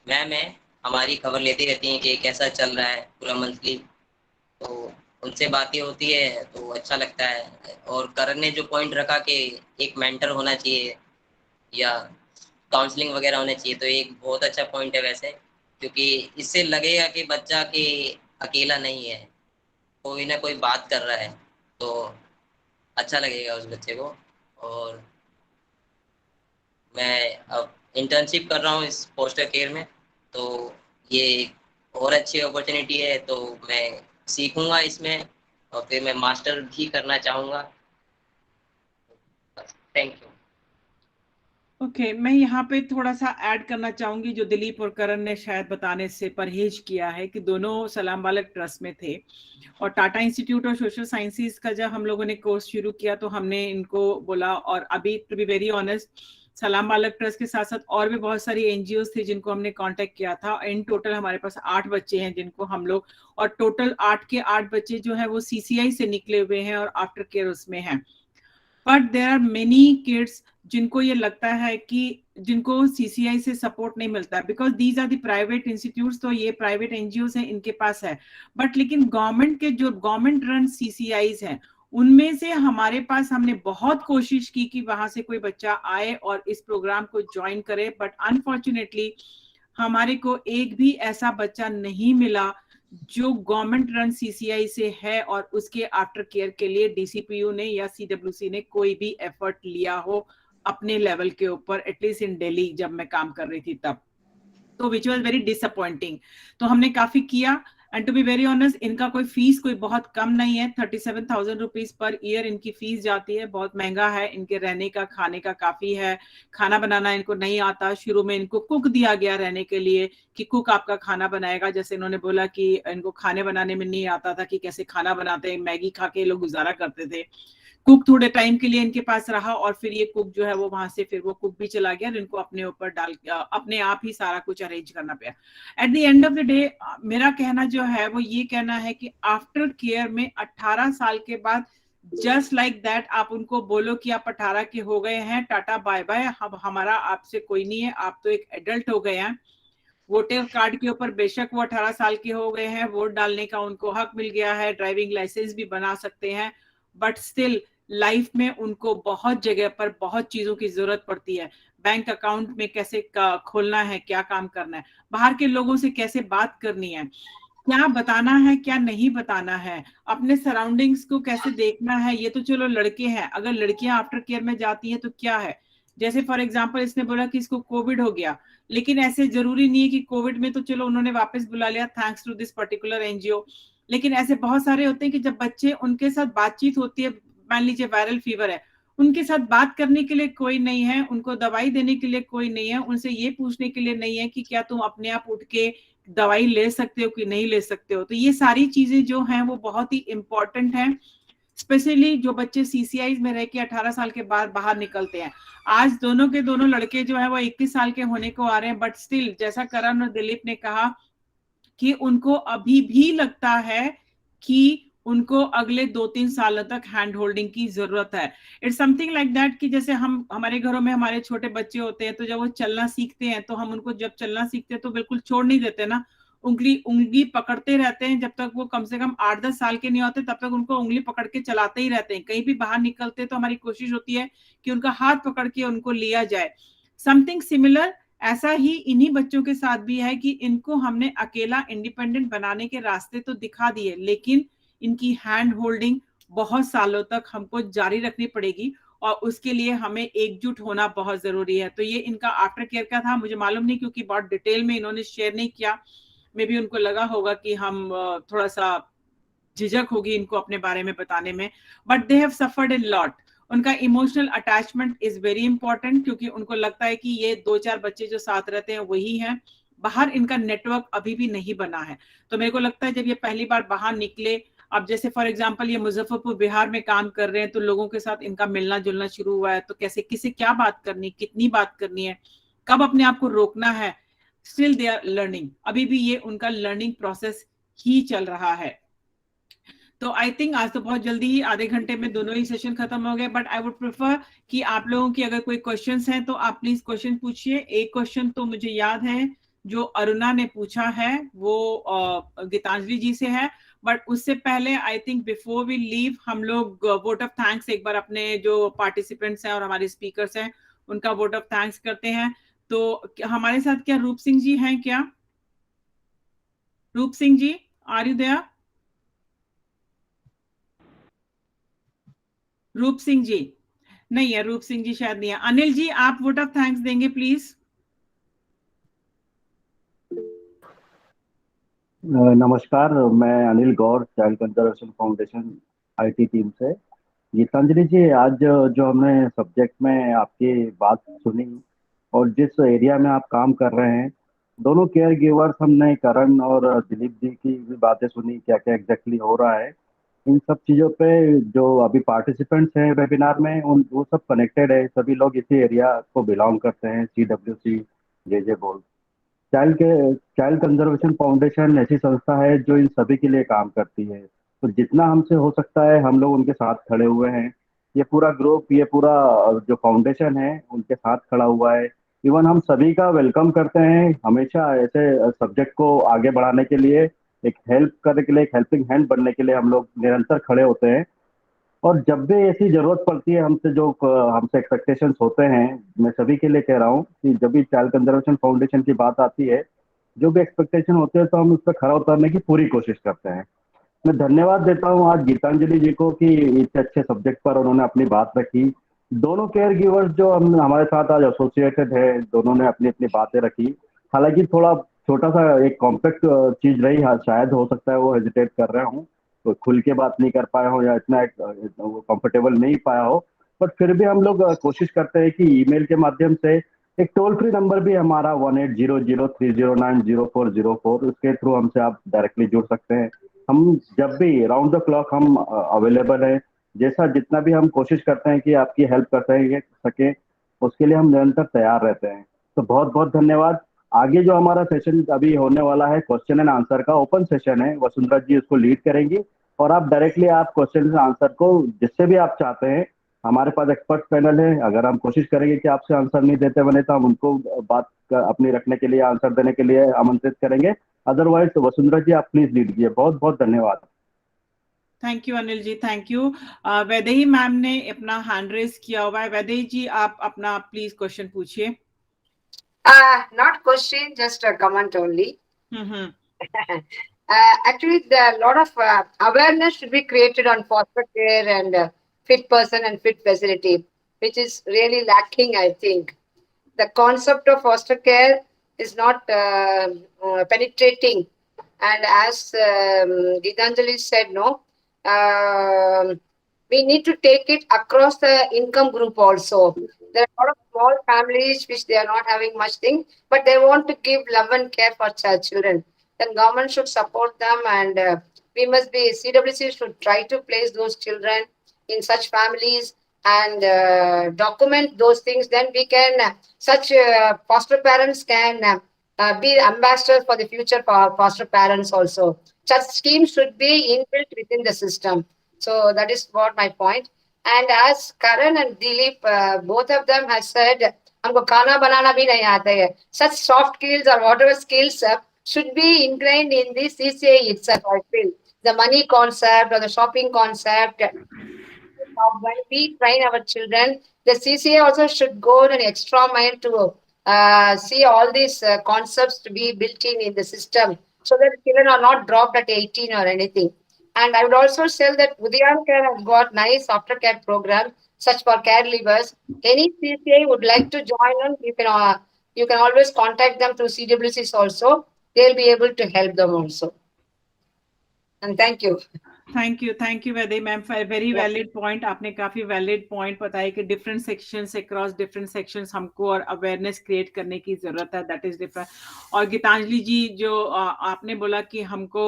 मैम है हमारी खबर लेती रहती हैं कि कैसा चल रहा है पूरा मंथली। तो उनसे बातें होती है तो अच्छा लगता है। और करण ने जो पॉइंट रखा कि एक मेंटर होना चाहिए या काउंसलिंग वगैरह होना चाहिए, तो एक बहुत अच्छा पॉइंट है वैसे, क्योंकि इससे लगेगा कि बच्चा कि अकेला नहीं है, कोई ना कोई बात कर रहा है, तो अच्छा लगेगा उस बच्चे को। और मैं अब इंटर्नशिप कर रहा हूँ इस फोस्टर केयर में, तो ये एक और अच्छी अपॉर्चुनिटी है, तो मैं सीखूंगा इसमें और फिर मैं मास्टर भी करना चाहूँगा। Thank you. ओके मैं यहाँ पे थोड़ा सा ऐड करना चाहूंगी, जो दिलीप और करण ने शायद बताने से परहेज किया है, कि दोनों सलाम बालक ट्रस्ट में थे और Tata institute of social sciences का जब हम लोगों ने कोर्स शुरू किया तो हमने इनको बोला, और अभी टू बी वेरी ऑनेस्ट सलाम बालक ट्रस्ट के साथ साथ और भी बहुत सारी एनजीओ थे जिनको हमने कांटेक्ट किया था। इन टोटल हमारे पास 8 बच्चे हैं जिनको हम लोग, और टोटल 8 के 8 बच्चे जो है वो सीसीआई से निकले हुए हैं और आफ्टर केयर उसमें हैं। But there are many kids जिनको ये लगता है कि जिनको सीसीआई से सपोर्ट नहीं मिलता है, because these are the private institutes, तो ये प्राइवेट एनजीओ हैं, इनके पास है। बट लेकिन गवर्नमेंट के जो गवर्नमेंट रन सीसीआईज हैं उनमें से हमारे पास, हमने बहुत कोशिश की कि वहां से कोई बच्चा आए और इस प्रोग्राम को ज्वाइन करे, बट अनफॉर्चुनेटली हमारे को एक भी ऐसा बच्चा नहीं मिला जो गवर्नमेंट रन सीसीआई से है और उसके आफ्टर केयर के लिए डीसीपीयू ने या सीडब्ल्यूसी ने कोई भी एफर्ट लिया हो अपने लेवल के ऊपर, एटलीस्ट इन दिल्ली जब मैं काम कर रही थी तब, तो विच वॉज वेरी डिसअपॉइंटिंग। तो हमने काफी किया, and to be very honest इनका कोई फीस कोई बहुत कम नहीं है, 37,000 रुपीज पर ईयर इनकी फीस जाती है, बहुत महंगा है। इनके रहने का खाने का काफी है, खाना बनाना इनको नहीं आता। शुरू में इनको कुक दिया गया रहने के लिए कि कुक आपका खाना बनाएगा, जैसे इन्होंने बोला कि इनको खाने बनाने में नहीं आता था कि कैसे खाना बनाते हैं, मैगी खा के लोग गुजारा करते थे। कुक थोड़े टाइम के लिए इनके पास रहा और फिर ये कुक जो है वो वहां से फिर वो कुक भी चला गया और इनको अपने ऊपर डाल अपने आप ही सारा कुछ अरेंज करना पड़ा। At the end of the day मेरा कहना जो है वो ये कहना है कि आफ्टर केयर में 18 साल के बाद जस्ट लाइक दैट आप उनको बोलो कि आप 18 के हो गए हैं, टाटा बाय बाय, अब हमारा आपसे कोई नहीं है, आप तो एक एडल्ट हो गए हैं। वोटर कार्ड के ऊपर बेशक वो 18 साल के हो गए हैं, वोट डालने का उनको हक मिल गया है, ड्राइविंग लाइसेंस भी बना सकते हैं, बट स्टिल लाइफ में उनको बहुत जगह पर बहुत चीजों की जरूरत पड़ती है। बैंक अकाउंट में कैसे खोलना है, क्या काम करना है, बाहर के लोगों से कैसे बात करनी है, क्या बताना है क्या नहीं बताना है, अपने सराउंडिंग्स को कैसे देखना है। ये तो चलो लड़के हैं, अगर लड़कियां आफ्टर केयर में जाती हैं तो क्या है, जैसे फॉर एग्जांपल इसने बोला कि इसको कोविड हो गया, लेकिन ऐसे जरूरी नहीं है कि कोविड में तो चलो उन्होंने वापस बुला लिया thanks to this particular NGO, लेकिन ऐसे बहुत सारे होते हैं कि जब बच्चे उनके साथ बातचीत होती है, मान लीजिए वायरल फीवर है, उनके साथ बात करने के लिए कोई नहीं है, उनको दवाई देने के लिए कोई नहीं है, उनसे ये पूछने के लिए नहीं है कि क्या तुम अपने आप उठ के दवाई ले सकते हो कि नहीं ले सकते हो। तो ये सारी चीजें जो हैं वो बहुत ही इंपॉर्टेंट हैं। स्पेशली जो बच्चे CCIs में रह के 18 साल के बाद बाहर निकलते हैं। आज दोनों के दोनों लड़के जो है वो 21 साल के होने को आ रहे हैं, बट स्टिल जैसा करण और दिलीप ने कहा कि उनको अभी भी लगता है कि उनको अगले 2-3 सालों तक हैंड होल्डिंग की जरूरत है। इट्स समथिंग लाइक दैट कि जैसे हम हमारे घरों में हमारे छोटे बच्चे होते हैं, तो जब वो चलना सीखते हैं तो हम उनको जब चलना सीखते हैं तो बिल्कुल छोड़ नहीं देते ना, उंगली पकड़ते रहते हैं जब तक वो कम से कम 8-10 साल के नहीं होते, तब तक उनको उंगली पकड़ के चलाते ही रहते हैं। कहीं भी बाहर निकलते तो हमारी कोशिश होती है कि उनका हाथ पकड़ के उनको लिया जाए। समथिंग सिमिलर ऐसा ही इन्हीं बच्चों के साथ भी है कि इनको हमने अकेला इंडिपेंडेंट बनाने के रास्ते तो दिखा दिए, लेकिन इनकी हैंड होल्डिंग बहुत सालों तक हमको जारी रखनी पड़ेगी और उसके लिए हमें एकजुट होना बहुत जरूरी है। तो ये इनका आफ्टर केयर का था, मुझे मालूम नहीं क्योंकि बहुत डिटेल में इन्होंने शेयर नहीं किया, मे बी उनको लगा होगा कि हम थोड़ा सा झिझक होगी इनको अपने बारे में बताने में, but they have suffered in lot. उनका emotional attachment is very important, क्योंकि उनको लगता है कि ये 2-4 बच्चे जो साथ रहते हैं वही हैं, बाहर इनका नेटवर्क अभी भी नहीं बना है। तो मेरे को लगता है जब ये पहली बार बाहर निकले, अब जैसे फॉर एग्जांपल ये मुजफ्फरपुर बिहार में काम कर रहे हैं, तो लोगों के साथ इनका मिलना जुलना शुरू हुआ है, तो कैसे किसे क्या बात करनी, कितनी बात करनी है, कब अपने आप को रोकना है, स्टिल दे आर लर्निंग, अभी भी ये उनका लर्निंग प्रोसेस ही चल रहा है। तो आई थिंक आज तो बहुत जल्दी ही आधे घंटे में दोनों ही सेशन खत्म हो गए, बट आई वुड प्रेफर कि आप लोगों की अगर कोई क्वेश्चंस हैं तो आप प्लीज क्वेश्चन पूछिए। एक क्वेश्चन तो मुझे याद है जो अरुणा ने पूछा है, वो गीतांजलि जी से है, बट उससे पहले I think before we leave हम लोग वोट ऑफ थैंक्स एक बार अपने जो पार्टिसिपेंट्स हैं और हमारे स्पीकर्स हैं उनका वोट ऑफ थैंक्स करते हैं। तो हमारे साथ क्या रूप सिंह जी हैं क्या? रूप Singh ji, are you there? रूप सिंह जी नहीं है, रूप सिंह जी शायद नहीं है। अनिल जी, आप वोट ऑफ थैंक्स देंगे प्लीज। नमस्कार, मैं Anil Gaur, child conservation foundation IT team से। गीतांजलि जी, आज जो हमने सब्जेक्ट में आपकी बात सुनी और जिस एरिया में आप काम कर रहे हैं, दोनों केयर गिवर्स, हमने करण और दिलीप जी की भी बातें सुनी, क्या क्या एग्जैक्टली हो रहा है इन सब चीज़ों पे। जो अभी पार्टिसिपेंट्स हैं वेबिनार में वो सब कनेक्टेड है, सभी लोग इसी एरिया को बिलोंग करते हैं, CWC जे बोल। चाइल्ड कंजर्वेशन फाउंडेशन ऐसी संस्था है जो इन सभी के लिए काम करती है, तो जितना हमसे हो सकता है हम लोग उनके साथ खड़े हुए हैं। ये पूरा ग्रुप, ये पूरा जो फाउंडेशन है उनके साथ खड़ा हुआ है। इवन हम सभी का वेलकम करते हैं, हमेशा ऐसे सब्जेक्ट को आगे बढ़ाने के लिए, एक हेल्प करने के लिए, एक हेल्पिंग हैंड बनने के लिए हम लोग निरंतर खड़े होते हैं। और जब भी ऐसी जरूरत पड़ती है, हमसे एक्सपेक्टेशंस होते हैं, मैं सभी के लिए कह रहा हूँ कि जब भी चाइल्ड कंजर्वेशन फाउंडेशन की बात आती है, जो भी एक्सपेक्टेशन होते हैं, तो हम उस पर खरा उतरने की पूरी कोशिश करते हैं। मैं धन्यवाद देता हूँ आज गीतांजलि जी को कि इतने अच्छे सब्जेक्ट पर उन्होंने अपनी बात रखी। दोनों केयर गिवर्स जो हमारे साथ आज एसोसिएटेड है, दोनों ने अपनी अपनी बातें रखी। हालांकि थोड़ा छोटा सा एक कॉम्पैक्ट चीज रही, शायद हो सकता है वो हेजिटेट कर रहे हूँ, तो खुल के बात नहीं कर पाए हो या इतना कंफर्टेबल नहीं पाया हो, बट फिर भी हम लोग कोशिश करते हैं कि ईमेल के माध्यम से, एक टोल फ्री नंबर भी हमारा 1800-309-0404, उसके थ्रू हमसे आप डायरेक्टली जुड़ सकते हैं। हम जब भी राउंड द क्लॉक हम अवेलेबल है, जैसा जितना भी हम कोशिश करते हैं कि आपकी हेल्प कर सके, उसके लिए हम निरंतर तैयार रहते हैं। तो बहुत बहुत धन्यवाद। आगे जो हमारा सेशन अभी होने वाला है, क्वेश्चन एंड आंसर का ओपन सेशन है, वसुंधरा जी उसको लीड करेंगी और आप डायरेक्टली आप क्वेश्चन एंड आंसर को जिससे भी आप चाहते हैं, हमारे पास एक्सपर्ट पैनल है। अगर हम कोशिश करेंगे कि आपसे आंसर नहीं देते बने तो हम उनको अपनी रखने के लिए, आंसर देने के लिए आमंत्रित करेंगे। अदरवाइज तो वसुंधरा जी आप प्लीज लीड कीजिए। बहुत बहुत धन्यवाद। Thank you Anil ji, thank you. Vaidehi ma'am ने अपना हैंड रेज किया हुआ है। वैदेही जी, आप अपना प्लीज क्वेश्चन पूछिए। Not question, just a comment only. Hmm. Actually, a lot of awareness should be created on foster care and fit person and fit facility, which is really lacking, I think. The concept of foster care is not penetrating. And as Gitanjali said, no, we need to take it across the income group also. There are a lot of small families which they are not having much thing, but they want to give love and care for children. Then government should support them, and we must be, CWC should try to place those children in such families and document those things, then we can, such foster parents can be ambassadors for the future for our foster parents also. Such schemes should be inbuilt within the system. So that is what my point. And as Karan and Dilip, both of them have said, हमको खाना बनाना भी नहीं आता है. Such soft skills or whatever skills should be ingrained in the CCA itself, I feel. The money concept or the shopping concept. When we train our children, the CCA also should go an extra mile to see all these concepts to be built in the system, so that children are not dropped at 18 or anything. And I would also say that Udayan Care has got nice aftercare program, such for caregivers. Any CCA would like to join them, you can always contact them through CWCs also. They'll be able to help them also. And thank you. Thank you Vaide ma'am for very valid point. आपने काफी वैलिड पॉइंट बताया कि different sections across different sections हमको और अवेयरनेस क्रिएट करने की जरूरत है. That is different. और गीतांजलि जी जो आपने बोला कि हमको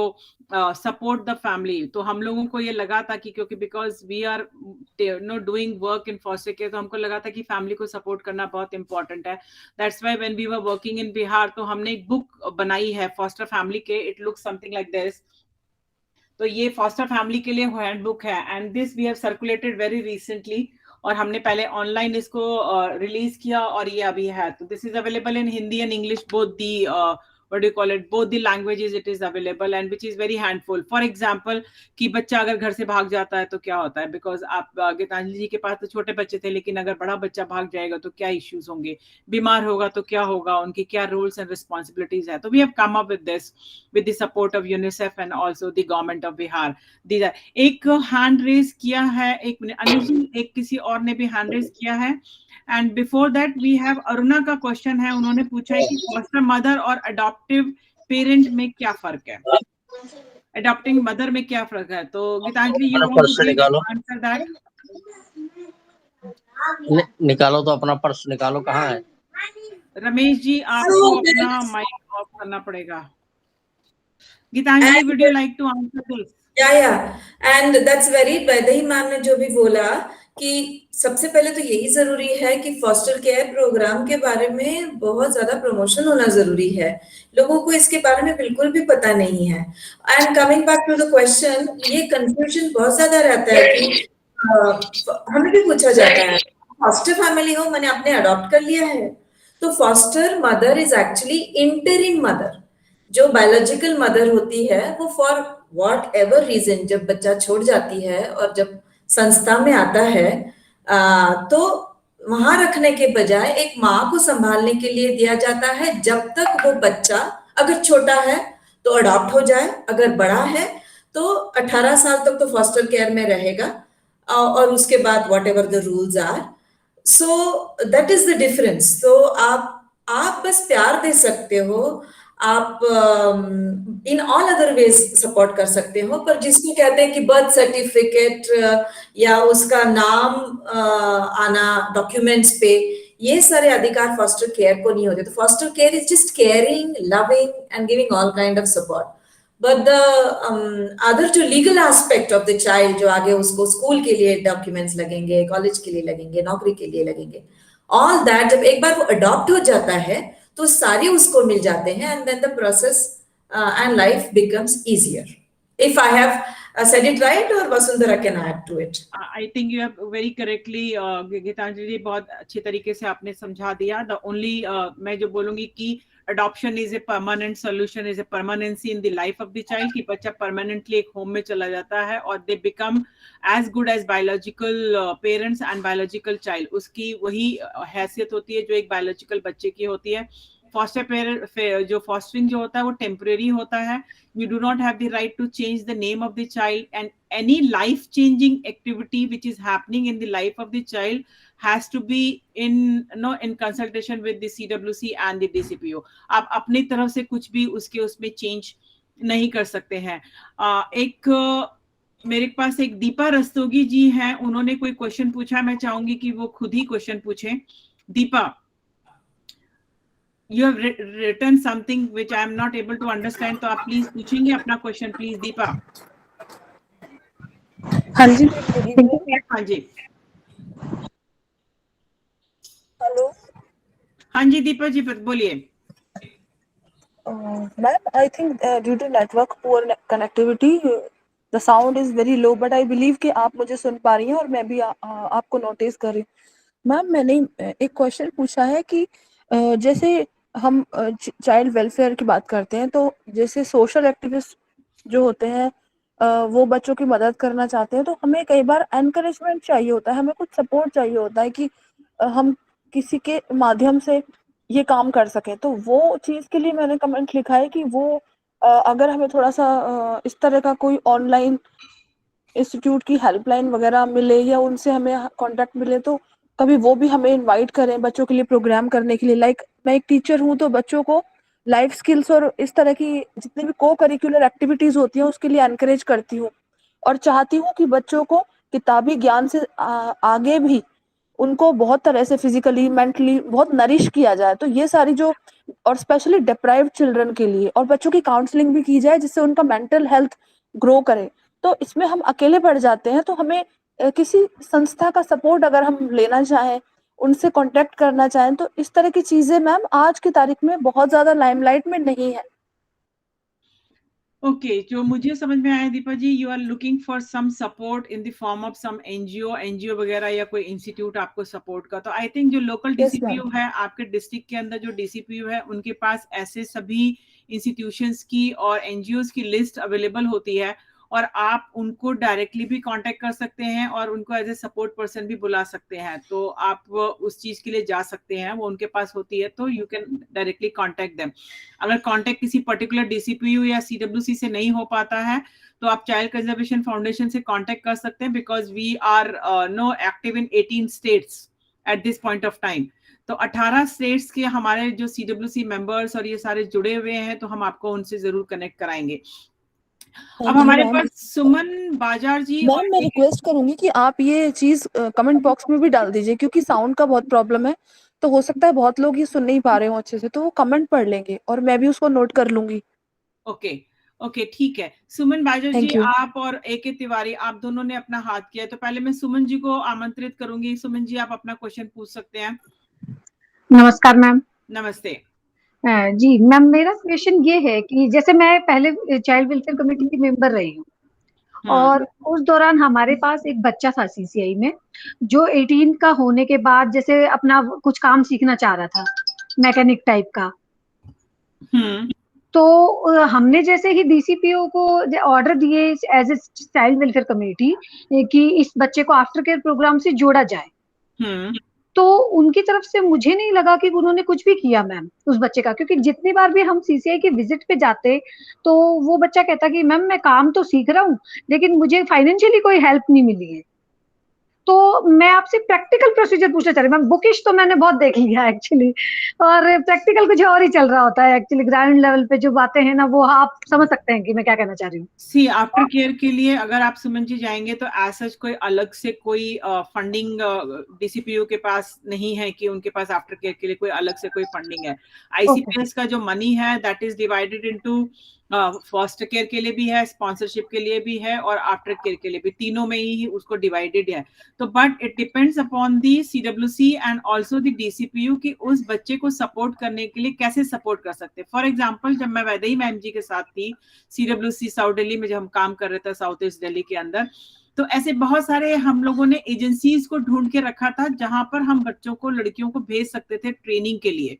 सपोर्ट द फैमिली, तो हम लोगों को ये लगा था कि क्योंकि because we are no doing work in foster care, तो हमको लगा था कि फैमिली को सपोर्ट करना बहुत इंपॉर्टेंट है. That's why when we were working in Bihar, तो हमने एक बुक बनाई है फॉस्टर फैमिली के. It looks something like this. तो ये फॉस्टर फैमिली के लिए हैंडबुक है and this we have circulated very recently. और हमने पहले ऑनलाइन इसको रिलीज किया और ये अभी है. तो this is available in Hindi and English, both the what do you call it, both the languages it is available, and which is very handful. For example, कि बच्चा अगर घर से भाग जाता है तो क्या होता है, because आप गीतांजलि जी के पास तो छोटे बच्चे थे, लेकिन अगर बड़ा बच्चा भाग जाएगा तो क्या इश्यूज होंगे, बीमार होगा तो क्या होगा, उनकी क्या रूल्स एंड रिस्पॉन्सिबिलिटीज है. तो we have come up with this with the support of UNICEF and also the government of Bihar. These are. एक हैंड रेज किया है, एक मिनट अनिल जी, एक किसी और ने भी हैंड रेज किया है. And before that we have Aruna का क्वेश्चन है. उन्होंने पूछा है कि फॉस्टर मदर और अडॉप्टिव पेरेंट में क्या फर्क है, अडॉप्टिंग मदर में क्या फर्क है. तो Geetanjali you want to answer that. निकालो तो अपना पर्स निकालो. कहाँ है रमेश जी? आपको अपना माइक ऑफ करना पड़ेगा. Geetanjali, would you like to answer this? And that's very, Vaidehi ma'am ने जो भी बोला कि सबसे पहले तो यही जरूरी है कि फॉस्टर केयर प्रोग्राम के बारे में बहुत ज्यादा प्रमोशन होना जरूरी है. लोगों को इसके बारे में बिल्कुल भी पता नहीं है. And coming back to the question, ये कंफ्यूजन बहुत ज्यादा रहता है कि हमें भी पूछा जाता है फॉस्टर फैमिली हो, मैंने आपने अडॉप्ट कर लिया है. तो foster mother is actually interim mother. जो बायोलॉजिकल मदर होती है वो फॉर व्हाट एवर रीजन जब बच्चा छोड़ जाती है और जब संस्था में आता है तो वहां रखने के बजाय एक माँ को संभालने के लिए दिया जाता है जब तक वो बच्चा, अगर छोटा है तो अडॉप्ट हो जाए, अगर बड़ा है तो 18 साल तक तो फॉस्टर केयर में रहेगा और उसके बाद whatever the rules are. So that is the difference. तो आप बस प्यार दे सकते हो, आप in all other ways support कर सकते हो. पर जिसको कहते हैं कि बर्थ सर्टिफिकेट या उसका नाम आना डॉक्यूमेंट्स पे, ये सारे अधिकार फॉस्टर केयर को नहीं होते. तो foster care is just caring, loving and giving all kind of support. But the other जो legal aspect of the child, जो आगे उसको स्कूल के लिए डॉक्यूमेंट्स लगेंगे, कॉलेज के लिए लगेंगे, नौकरी के लिए लगेंगे, ऑल दैट जब एक बार वो अडॉप्ट हो जाता है तो सारे उसको मिल जाते हैं. And then the process and life becomes easier. If I have said it right, or Vasundhara can add to it? I think you have very correctly, Geetanjali, बहुत अच्छे तरीके से आपने समझा दिया. The only मैं जो बोलूंगी कि adoption is a permanent solution, is a permanency in the life of the child, कि बच्चा permanently एक home में चला जाता है और they become as good as biological parents and biological child. उसकी वही हैसियत होती है जो एक biological बच्चे की होती है. फॉस्टर पेरेंट जो फॉस्टरिंग जो होता है वो टेम्परेरी होता है. You do not have the right to change the name of the child, and any life changing activity which is happening in the life of the child has to be in consultation with the CWC and the DCPO. आप अपनी तरफ से कुछ भी उसमें चेंज नहीं कर सकते हैं. एक मेरे पास एक दीपा रस्तोगी जी हैं, उन्होंने कोई क्वेश्चन पूछा. मैं चाहूंगी कि वो खुद ही क्वेश्चन पूछें. Deepa, you have written something which I am not able to understand, तो आप प्लीज पूछेंगे अपना क्वेश्चन, प्लीज दीपा. हाँ जी, हाँ जी, हेलो हाँ जी, दीपा जी बोलिए। Ma'am, I think due to network poor connectivity the sound is very low, but I believe कि आप मुझे सुन पा रही हैं और मैं भी आपको नोटिस कर रही हूँ। मैम, मैंने एक क्वेश्चन पूछा है कि जैसे हम चाइल्ड वेलफेयर की बात करते हैं, तो जैसे सोशल एक्टिविस्ट जो होते हैं वो बच्चों की मदद करना चाहते हैं, तो हमें कई बार एनकरेजमेंट चाहिए होता है, हमें कुछ सपोर्ट चाहिए होता है कि हम किसी के माध्यम से ये काम कर सकें। तो वो चीज़ के लिए मैंने कमेंट लिखा है कि वो अगर हमें थोड़ा सा इस तरह का कोई ऑनलाइन इंस्टीट्यूट की हेल्पलाइन वगैरह मिले या उनसे हमें कांटेक्ट मिले, तो कभी वो भी हमें इनवाइट करें बच्चों के लिए प्रोग्राम करने के लिए। लाइक मैं एक टीचर हूँ, तो बच्चों को लाइफ स्किल्स और इस तरह की जितनी भी को करिकुलर एक्टिविटीज होती हैं उसके लिए एनकरेज करती हूँ और चाहती हूँ कि बच्चों को किताबी ज्ञान से आगे भी उनको बहुत तरह से फिजिकली मेंटली बहुत नरिश किया जाए। तो ये सारी जो, और स्पेशली डिप्राइव्ड चिल्ड्रन के लिए, और बच्चों की काउंसलिंग भी की जाए जिससे उनका मेंटल हेल्थ ग्रो करे। तो इसमें हम अकेले पड़ जाते हैं, तो हमें किसी संस्था का सपोर्ट अगर हम लेना चाहें, उनसे कांटेक्ट करना चाहें, तो इस तरह की चीजें मैम आज की तारीख में बहुत ज्यादा लाइमलाइट में नहीं है। ओके, जो मुझे समझ में आया Deepa ji, you are looking for some support in the form of some NGO वगैरह या कोई इंस्टीट्यूट आपको सपोर्ट का। तो आई थिंक जो लोकल डीसीपीयू है आपके डिस्ट्रिक्ट के अंदर, जो डीसीपीयू है उनके पास ऐसे सभी इंस्टीट्यूशंस की और एनजीओज की लिस्ट अवेलेबल होती है, और आप उनको डायरेक्टली भी कांटेक्ट कर सकते हैं और उनको एज ए सपोर्ट पर्सन भी बुला सकते हैं। तो आप उस चीज के लिए जा सकते हैं, वो उनके पास होती है, तो you can directly contact them. अगर कांटेक्ट किसी पर्टिकुलर डीसीपीयू या सीडब्ल्यूसी से नहीं हो पाता है, तो आप चाइल्ड कंजर्वेशन फाउंडेशन से कांटेक्ट कर सकते हैं, because we are no active in 18 states at this point of time. तो 18 स्टेट्स के हमारे जो सीडब्ल्यूसी मेंबर्स और ये सारे जुड़े हुए हैं, तो हम आपको उनसे जरूर कनेक्ट कराएंगे। अब हमारे पास सुमन बाजार जी। मैम, मैं रिक्वेस्ट करूंगी कि आप ये चीज कमेंट बॉक्स में भी डाल दीजिए, क्योंकि साउंड का बहुत प्रॉब्लम है, तो हो सकता है बहुत लोग ये सुन नहीं पा रहे हो अच्छे से, तो वो कमेंट पढ़ लेंगे और मैं भी उसको नोट कर लूंगी। ओके ओके, ठीक है। सुमन बाजार Thank जी, you. आप और AK तिवारी, आप दोनों ने अपना हाथ किया, तो पहले मैं सुमन जी को आमंत्रित करूंगी। सुमन जी, आप अपना क्वेश्चन पूछ सकते हैं। नमस्कार मैम। नमस्ते जी मैम, मेरा क्वेश्चन ये है कि जैसे मैं पहले चाइल्ड वेलफेयर कमेटी की मेंबर रही हूँ, और उस दौरान हमारे पास एक बच्चा था CCI में, जो 18 का होने के बाद जैसे अपना कुछ काम सीखना चाह रहा था, मैकेनिक टाइप का। तो हमने जैसे ही DCPO को ऑर्डर दिए as a child welfare committee कि इस बच्चे को आफ्टर केयर प्रोग्राम से जोड़ा जाए, तो उनकी तरफ से मुझे नहीं लगा कि उन्होंने कुछ भी किया मैम उस बच्चे का, क्योंकि जितनी बार भी हम CCI के विजिट पे जाते तो वो बच्चा कहता कि मैम मैं काम तो सीख रहा हूँ, लेकिन मुझे फाइनेंशियली कोई हेल्प नहीं मिली है। तो मैं आपसे प्रैक्टिकल प्रोसीजर पूछना चाह रही हूँ मैम। बुकिश तो मैंने बहुत देख लिया एक्चुअली, और प्रैक्टिकल कुछ और ही चल रहा होता है एक्चुअली। ग्राउंड लेवल पे जो बातें हैं ना, वो आप समझ सकते हैं कि मैं क्या कहना चाह रही हूँ। सी आफ्टर केयर के लिए अगर आप सुमन जी जाएंगे, तो ऐसा कोई अलग से कोई फंडिंग DCPO के पास नहीं है कि उनके पास आफ्टर केयर के लिए कोई अलग से कोई फंडिंग है। ICPS का जो मनी है that is divided into foster care के लिए भी है, स्पॉन्सरशिप के लिए भी है, और आफ्टर केयर के लिए भी, तीनों में ही उसको डिवाइडेड है। तो but it depends upon the CWC and also the DCPU कि उस बच्चे को सपोर्ट करने के लिए कैसे सपोर्ट कर सकते हैं। फॉर एग्जाम्पल, जब मैं वैदेही मैम जी के साथ थी CWC साउथ दिल्ली में, जब हम काम कर रहे थे साउथ ईस्ट दिल्ली के अंदर, तो ऐसे बहुत सारे हम लोगों ने एजेंसीज को ढूंढ के रखा था जहां पर हम बच्चों को, लड़कियों को भेज सकते थे ट्रेनिंग के लिए।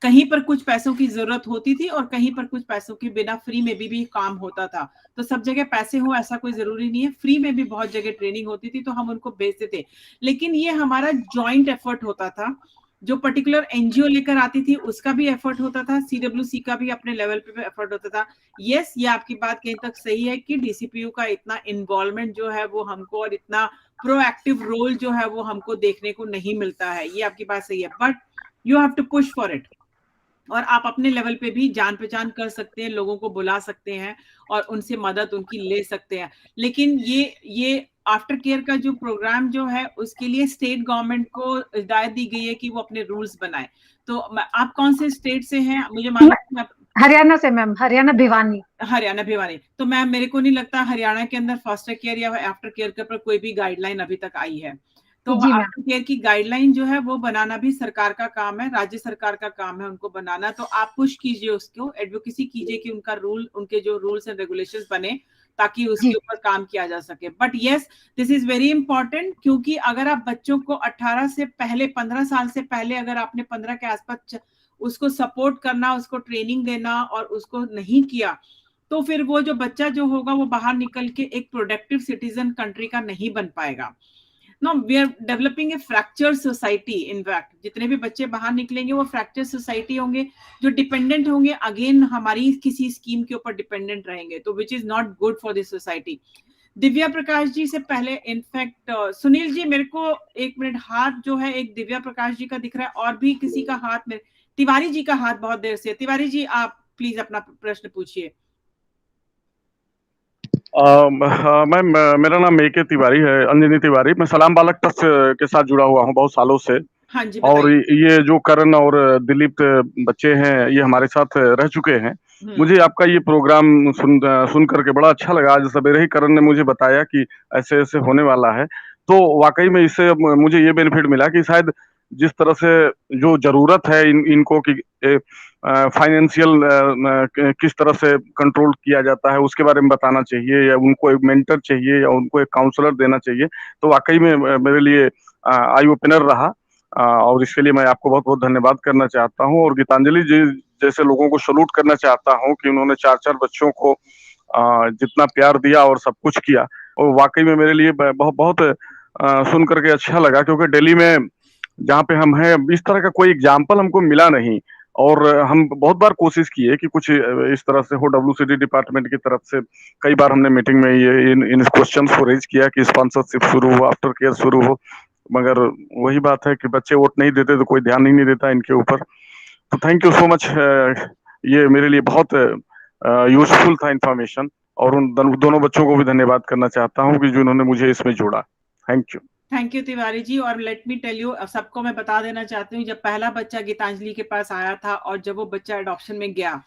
कहीं पर कुछ पैसों की जरूरत होती थी और कहीं पर कुछ पैसों के बिना फ्री में भी काम होता था। तो सब जगह पैसे हो ऐसा कोई जरूरी नहीं है, फ्री में भी बहुत जगह ट्रेनिंग होती थी, तो हम उनको भेजते थे। लेकिन ये हमारा जॉइंट एफर्ट होता था, जो पर्टिकुलर NGO लेकर आती थी उसका भी एफर्ट होता था, CWC का भी अपने लेवल पे एफर्ट होता था। यस, ये आपकी बात कहीं तक सही है कि DCPU का इतना इन्वॉल्वमेंट जो है वो हमको, और इतना प्रोएक्टिव रोल जो है वो हमको देखने को नहीं मिलता है। ये आपकी बात सही है, but you have to push for it. और आप अपने लेवल पे भी जान पहचान कर सकते हैं, लोगों को बुला सकते हैं और उनसे मदद उनकी ले सकते हैं। लेकिन ये आफ्टर केयर का जो प्रोग्राम जो है, उसके लिए स्टेट गवर्नमेंट को हिदायत दी गई है कि वो अपने रूल्स बनाए। तो आप कौन से स्टेट से हैं? मुझे मालूम है हरियाणा से मैम, हरियाणा भिवानी। हरियाणा भिवानी। तो मैम मेरे को नहीं लगता हरियाणा के अंदर फॉस्टर केयर या आफ्टर केयर के ऊपर कोई भी गाइडलाइन अभी तक आई है। तो आफ्टर केयर की गाइडलाइन जो है वो बनाना भी सरकार का काम है, राज्य सरकार का काम है उनको बनाना। तो आप पुश कीजिए उसको, एडवोकेसी कीजिए कि उनका रूल, उनके जो रूल्स एंड रेगुलेशंस बने ताकि उसके ऊपर काम किया जा सके। But yes, this is very important, क्योंकि अगर आप बच्चों को 18 से पहले, 15 साल से पहले अगर आपने 15 के आसपास उसको सपोर्ट करना, उसको ट्रेनिंग देना और उसको नहीं किया, तो फिर वो जो बच्चा जो होगा वो बाहर निकल के एक प्रोडक्टिव सिटीजन कंट्री का नहीं बन पाएगा। No, we are developing a fracture society. In fact जितने भी बच्चे बाहर निकलेंगे वो फ्रैक्चर सोसाइटी होंगे, जो डिपेंडेंट होंगे अगेन हमारी किसी स्कीम के ऊपर डिपेंडेंट रहेंगे, तो which is not good for this society. Divya Prakash ji से पहले इनफैक्ट सुनील जी, मेरे को 1 मिनट, हाथ जो है एक दिव्या प्रकाश जी का दिख रहा है और भी किसी का हाथ में, तिवारी जी का हाथ बहुत देर से। तिवारी जी आप प्लीज अपना प्रश्न पूछिए। मैम मेरा नाम ए के तिवारी है, अंजनी तिवारी। मैं सलाम बालक ट्रस्ट के साथ जुड़ा हुआ हूँ बहुत सालों से। हाँ जी, और ये जो करण और दिलीप बच्चे हैं ये हमारे साथ रह चुके हैं। मुझे आपका ये प्रोग्राम सुन करके बड़ा अच्छा लगा। आज सवेरे ही करण ने मुझे बताया कि ऐसे ऐसे होने वाला है, तो वाकई में इससे मुझे ये बेनिफिट मिला कि शायद जिस तरह से जो जरूरत है इनको कि फाइनेंशियल किस तरह से कंट्रोल किया जाता है उसके बारे में बताना चाहिए, या उनको एक मेंटर चाहिए, या उनको एक काउंसलर देना चाहिए। तो वाकई में मेरे लिए आई ओपनर रहा, और इसके लिए मैं आपको बहुत बहुत धन्यवाद करना चाहता हूँ। और गीतांजलि जी जैसे लोगों को सलूट करना चाहता हूँ कि उन्होंने 4-4 बच्चों को जितना प्यार दिया और सब कुछ किया, और वाकई में मेरे लिए बहुत बहुत सुन करके अच्छा लगा, क्योंकि दिल्ली में जहाँ पे हम हैं इस तरह का कोई एग्जाम्पल हमको मिला नहीं। और हम बहुत बार कोशिश किए कि कुछ इस तरह से हो, WCD डिपार्टमेंट की तरफ से कई बार हमने मीटिंग में ये इन क्वेश्चंस को रेज किया कि स्पॉन्सरशिप शुरू हो, आफ्टर केयर शुरू हो, मगर वही बात है कि बच्चे वोट नहीं देते तो कोई ध्यान ही नहीं देता इनके ऊपर। तो थैंक यू सो मच, ये मेरे लिए बहुत यूजफुल था इंफॉर्मेशन। और उन दोनों बच्चों को भी धन्यवाद करना चाहता हूँ कि जिन्होंने मुझे इसमें जोड़ा। Thank you Tiwari ji. और लेट मी टेल यू, सबको मैं बता देना चाहती हूँ, जब पहला बच्चा गीतांजलि के पास आया था और जब वो बच्चा एडॉप्शन में गया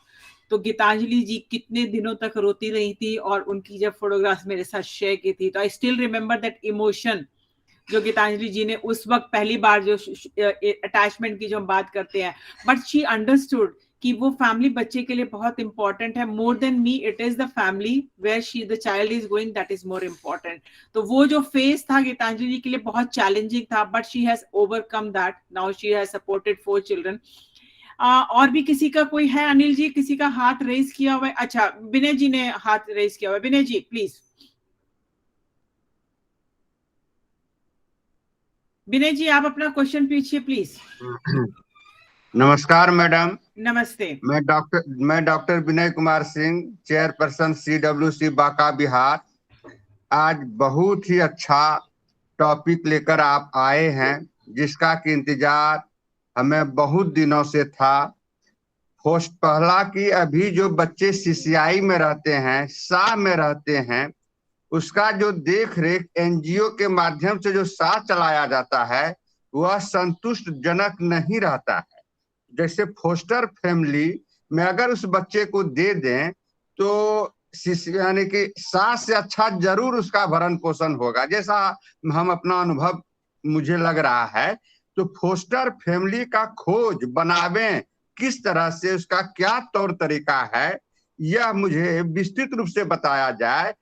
तो गीतांजलि जी कितने दिनों तक रोती रही थी, और उनकी जब फोटोग्राफ्स मेरे साथ शेयर की थी, तो I still remember that emotion जो गीतांजलि जी ने उस वक्त पहली बार जो अटैचमेंट की जो हम बात करते हैं, बट शी अंडरस्टूड कि वो फैमिली बच्चे के लिए बहुत इंपॉर्टेंट है। More than me it is the family where she the child is going, that is more important. तो वो जो फेज था गीतांजलि के लिए बहुत चैलेंजिंग था, but she has overcome that. Now she has supported 4 children. और भी किसी का कोई है? अनिल जी, किसी का हाथ रेज किया हुआ है? अच्छा, विनय जी ने हाथ रेज किया हुआ है। विनय जी प्लीज। विनय जी आप अपना क्वेश्चन पूछिए प्लीज। नमस्कार मैडम। नमस्ते। मैं doctor Vinay Kumar Singh, chairperson CWC Banka Bihar. आज बहुत ही अच्छा टॉपिक लेकर आप आए हैं, जिसका कि इंतजार हमें बहुत दिनों से था। पहला कि अभी जो बच्चे CCI में रहते हैं, शाह में रहते हैं, उसका जो देख रेख NGO के माध्यम से जो शाह चलाया जाता है वह संतुष्टजनक नहीं रहता है। जैसे फोस्टर फैमिली में अगर उस बच्चे को दे दें तो यानी कि शाह से अच्छा जरूर उसका भरण पोषण होगा, जैसा हम अपना अनुभव मुझे लग रहा है। तो फोस्टर फैमिली का खोज बनावें, किस तरह से, उसका क्या तौर तरीका है, यह मुझे विस्तृत रूप से बताया जाए।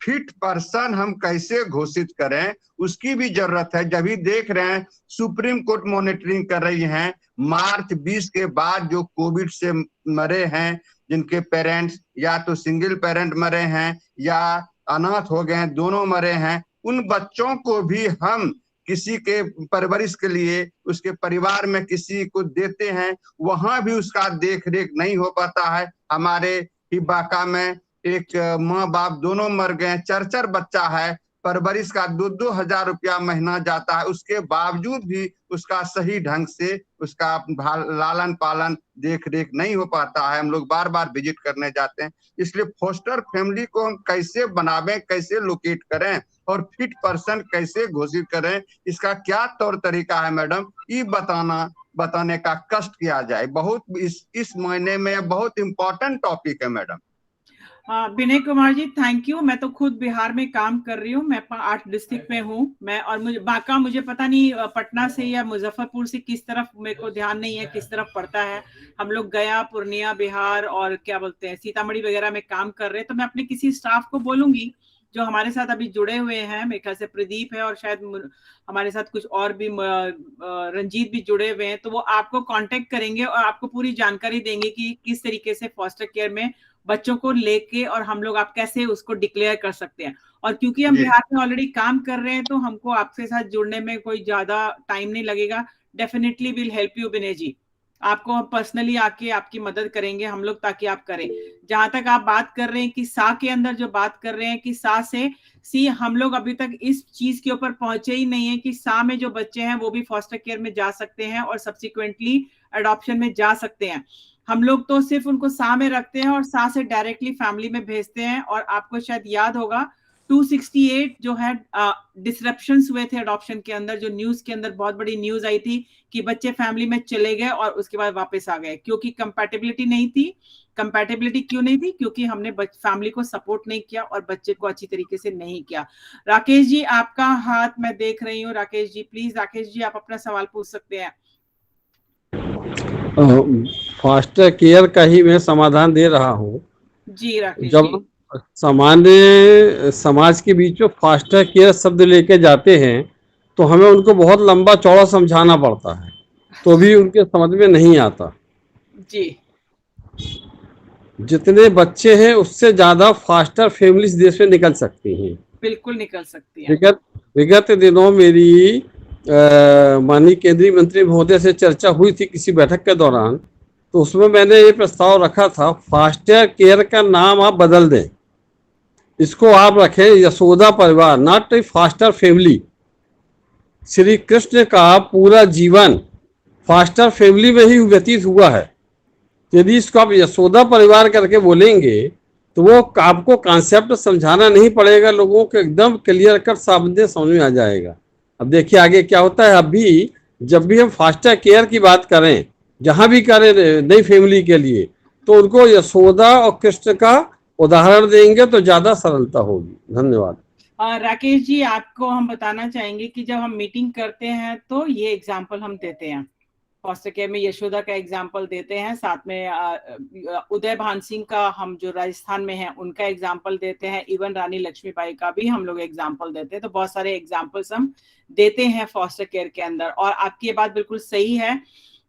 फिट पर्सन हम कैसे घोषित करें उसकी भी जरूरत है। जब भी देख रहे हैं सुप्रीम कोर्ट मॉनिटरिंग कर रही है, मार्च 20 के बाद जो कोविड से मरे हैं, जिनके पेरेंट्स या तो सिंगल पेरेंट मरे हैं या अनाथ हो गए हैं, दोनों मरे हैं, उन बच्चों को भी हम किसी के परवरिश के लिए उसके परिवार में किसी को देते हैं, वहां भी उसका देख रेख नहीं हो पाता है। हमारे ही बांका में एक माँ बाप दोनों मर गए, 4-4 बच्चा है, परवरिश का 2-2 हजार रुपया महीना जाता है, उसके बावजूद भी उसका सही ढंग से उसका लालन पालन देख रेख नहीं हो पाता है। हम लोग बार बार विजिट करने जाते हैं। इसलिए फोस्टर फैमिली को हम कैसे बनावें, कैसे लोकेट करें और फिट पर्सन कैसे घोषित करें, इसका क्या तौर तरीका है मैडम, ये बताने का कष्ट किया जाए। बहुत इस महीने में बहुत इंपॉर्टेंट टॉपिक है madam. Vinay Kumar ji, thank you. मैं तो खुद बिहार में काम कर रही हूँ, मैं 8 डिस्ट्रिक्ट में हूँ मैं, और मुझे बांका, मुझे पता नहीं पटना से या मुजफ्फरपुर से किस तरफ, मेरे को ध्यान नहीं है किस तरफ पड़ता है। हम लोग गया, पूर्णिया, बिहार और क्या बोलते हैं सीतामढ़ी वगैरह में काम कर रहे हैं। तो मैं अपने किसी स्टाफ को बोलूंगी जो हमारे साथ अभी जुड़े हुए हैं, मेरे ख्याल से प्रदीप है और शायद हमारे साथ कुछ और भी रंजीत भी जुड़े हुए हैं, तो वो आपको कांटेक्ट करेंगे और आपको पूरी जानकारी देंगे कि किस तरीके से फॉस्टर केयर में बच्चों को लेके और हम लोग आप कैसे उसको डिक्लेयर कर सकते हैं। और क्योंकि हम बिहार में ऑलरेडी काम कर रहे हैं तो हमको आपके साथ जुड़ने में कोई ज्यादा टाइम नहीं लगेगा। डेफिनेटली विल हेल्प यू विनय जी, आपको हम पर्सनली आके आपकी मदद करेंगे हम लोग, ताकि आप करें। जहां तक आप बात कर रहे हैं कि सा के अंदर जो बात कर रहे हैं कि सा से सी, हम लोग अभी तक इस चीज के ऊपर पहुंचे ही नहीं है कि सा में जो बच्चे हैं वो भी फॉस्टर केयर में जा सकते हैं और सब्सिक्वेंटली अडॉप्शन में जा सकते हैं। हम लोग तो सिर्फ उनको सा में रखते हैं और सा से डायरेक्टली फैमिली में भेजते हैं। और आपको शायद याद होगा 268 जो है डिसरप्शंस हुए थे अडॉप्शन के अंदर, जो न्यूज के अंदर बहुत बड़ी न्यूज आई थी कि बच्चे फैमिली में चले गए और उसके बाद वापस आ गए क्योंकि कंपैटिबिलिटी नहीं थी। कंपैटिबिलिटी क्यों नहीं थी? क्योंकि हमने फैमिली को सपोर्ट नहीं किया और बच्चे को अच्छी तरीके से नहीं किया। राकेश जी, आपका हाथ मैं देख रही हूँ। राकेश जी प्लीज, राकेश जी आप अपना सवाल पूछ सकते हैं। फॉस्टर केयर का ही मैं समाधान दे रहा हूँ जी राकेश जब जी। सामान्य समाज के बीच में फॉस्टर केयर शब्द लेके जाते हैं तो हमें उनको बहुत लंबा चौड़ा समझाना पड़ता है, तो भी उनके समझ में नहीं आता। जी, जितने बच्चे हैं उससे ज्यादा फॉस्टर फैमिलीज देश में निकल सकती हैं, बिल्कुल निकल सकती हैं। विगत दिनों मेरी माननीय केंद्रीय मंत्री महोदय से चर्चा हुई थी किसी बैठक के दौरान, तो उसमें मैंने ये प्रस्ताव रखा था फॉस्टर केयर का नाम आप बदल दें, इसको आप रखें यशोदा परिवार, not a foster family. Shri Krishna का पूरा जीवन फॉस्टर फैमिली में ही व्यतीत हुआ है। यदि इसको आप यशोदा परिवार करके बोलेंगे तो वो आपको कॉन्सेप्ट समझाना नहीं पड़ेगा, लोगों को एकदम क्लियर कट सामने समझ में आ जाएगा। अब देखिए आगे क्या होता है। अभी जब भी हम फॉस्टर केयर की बात करें, जहां भी करें नई फैमिली के लिए, तो उनको यशोदा और कृष्ण का उदाहरण देंगे तो ज्यादा सरलता होगी। धन्यवाद। राकेश जी, आपको हम बताना चाहेंगे कि जब हम मीटिंग करते हैं तो ये एग्जाम्पल हम देते हैं। फॉस्टर केयर में यशोदा का एग्जाम्पल देते हैं, साथ में उदय भान सिंह का, हम जो राजस्थान में हैं उनका एग्जाम्पल देते हैं, इवन रानी लक्ष्मीबाई का भी हम लोग एग्जाम्पल देते हैं। तो बहुत सारे एग्जाम्पल्स हम देते हैं फॉस्टर केयर के अंदर। और आपकी ये बात बिल्कुल सही है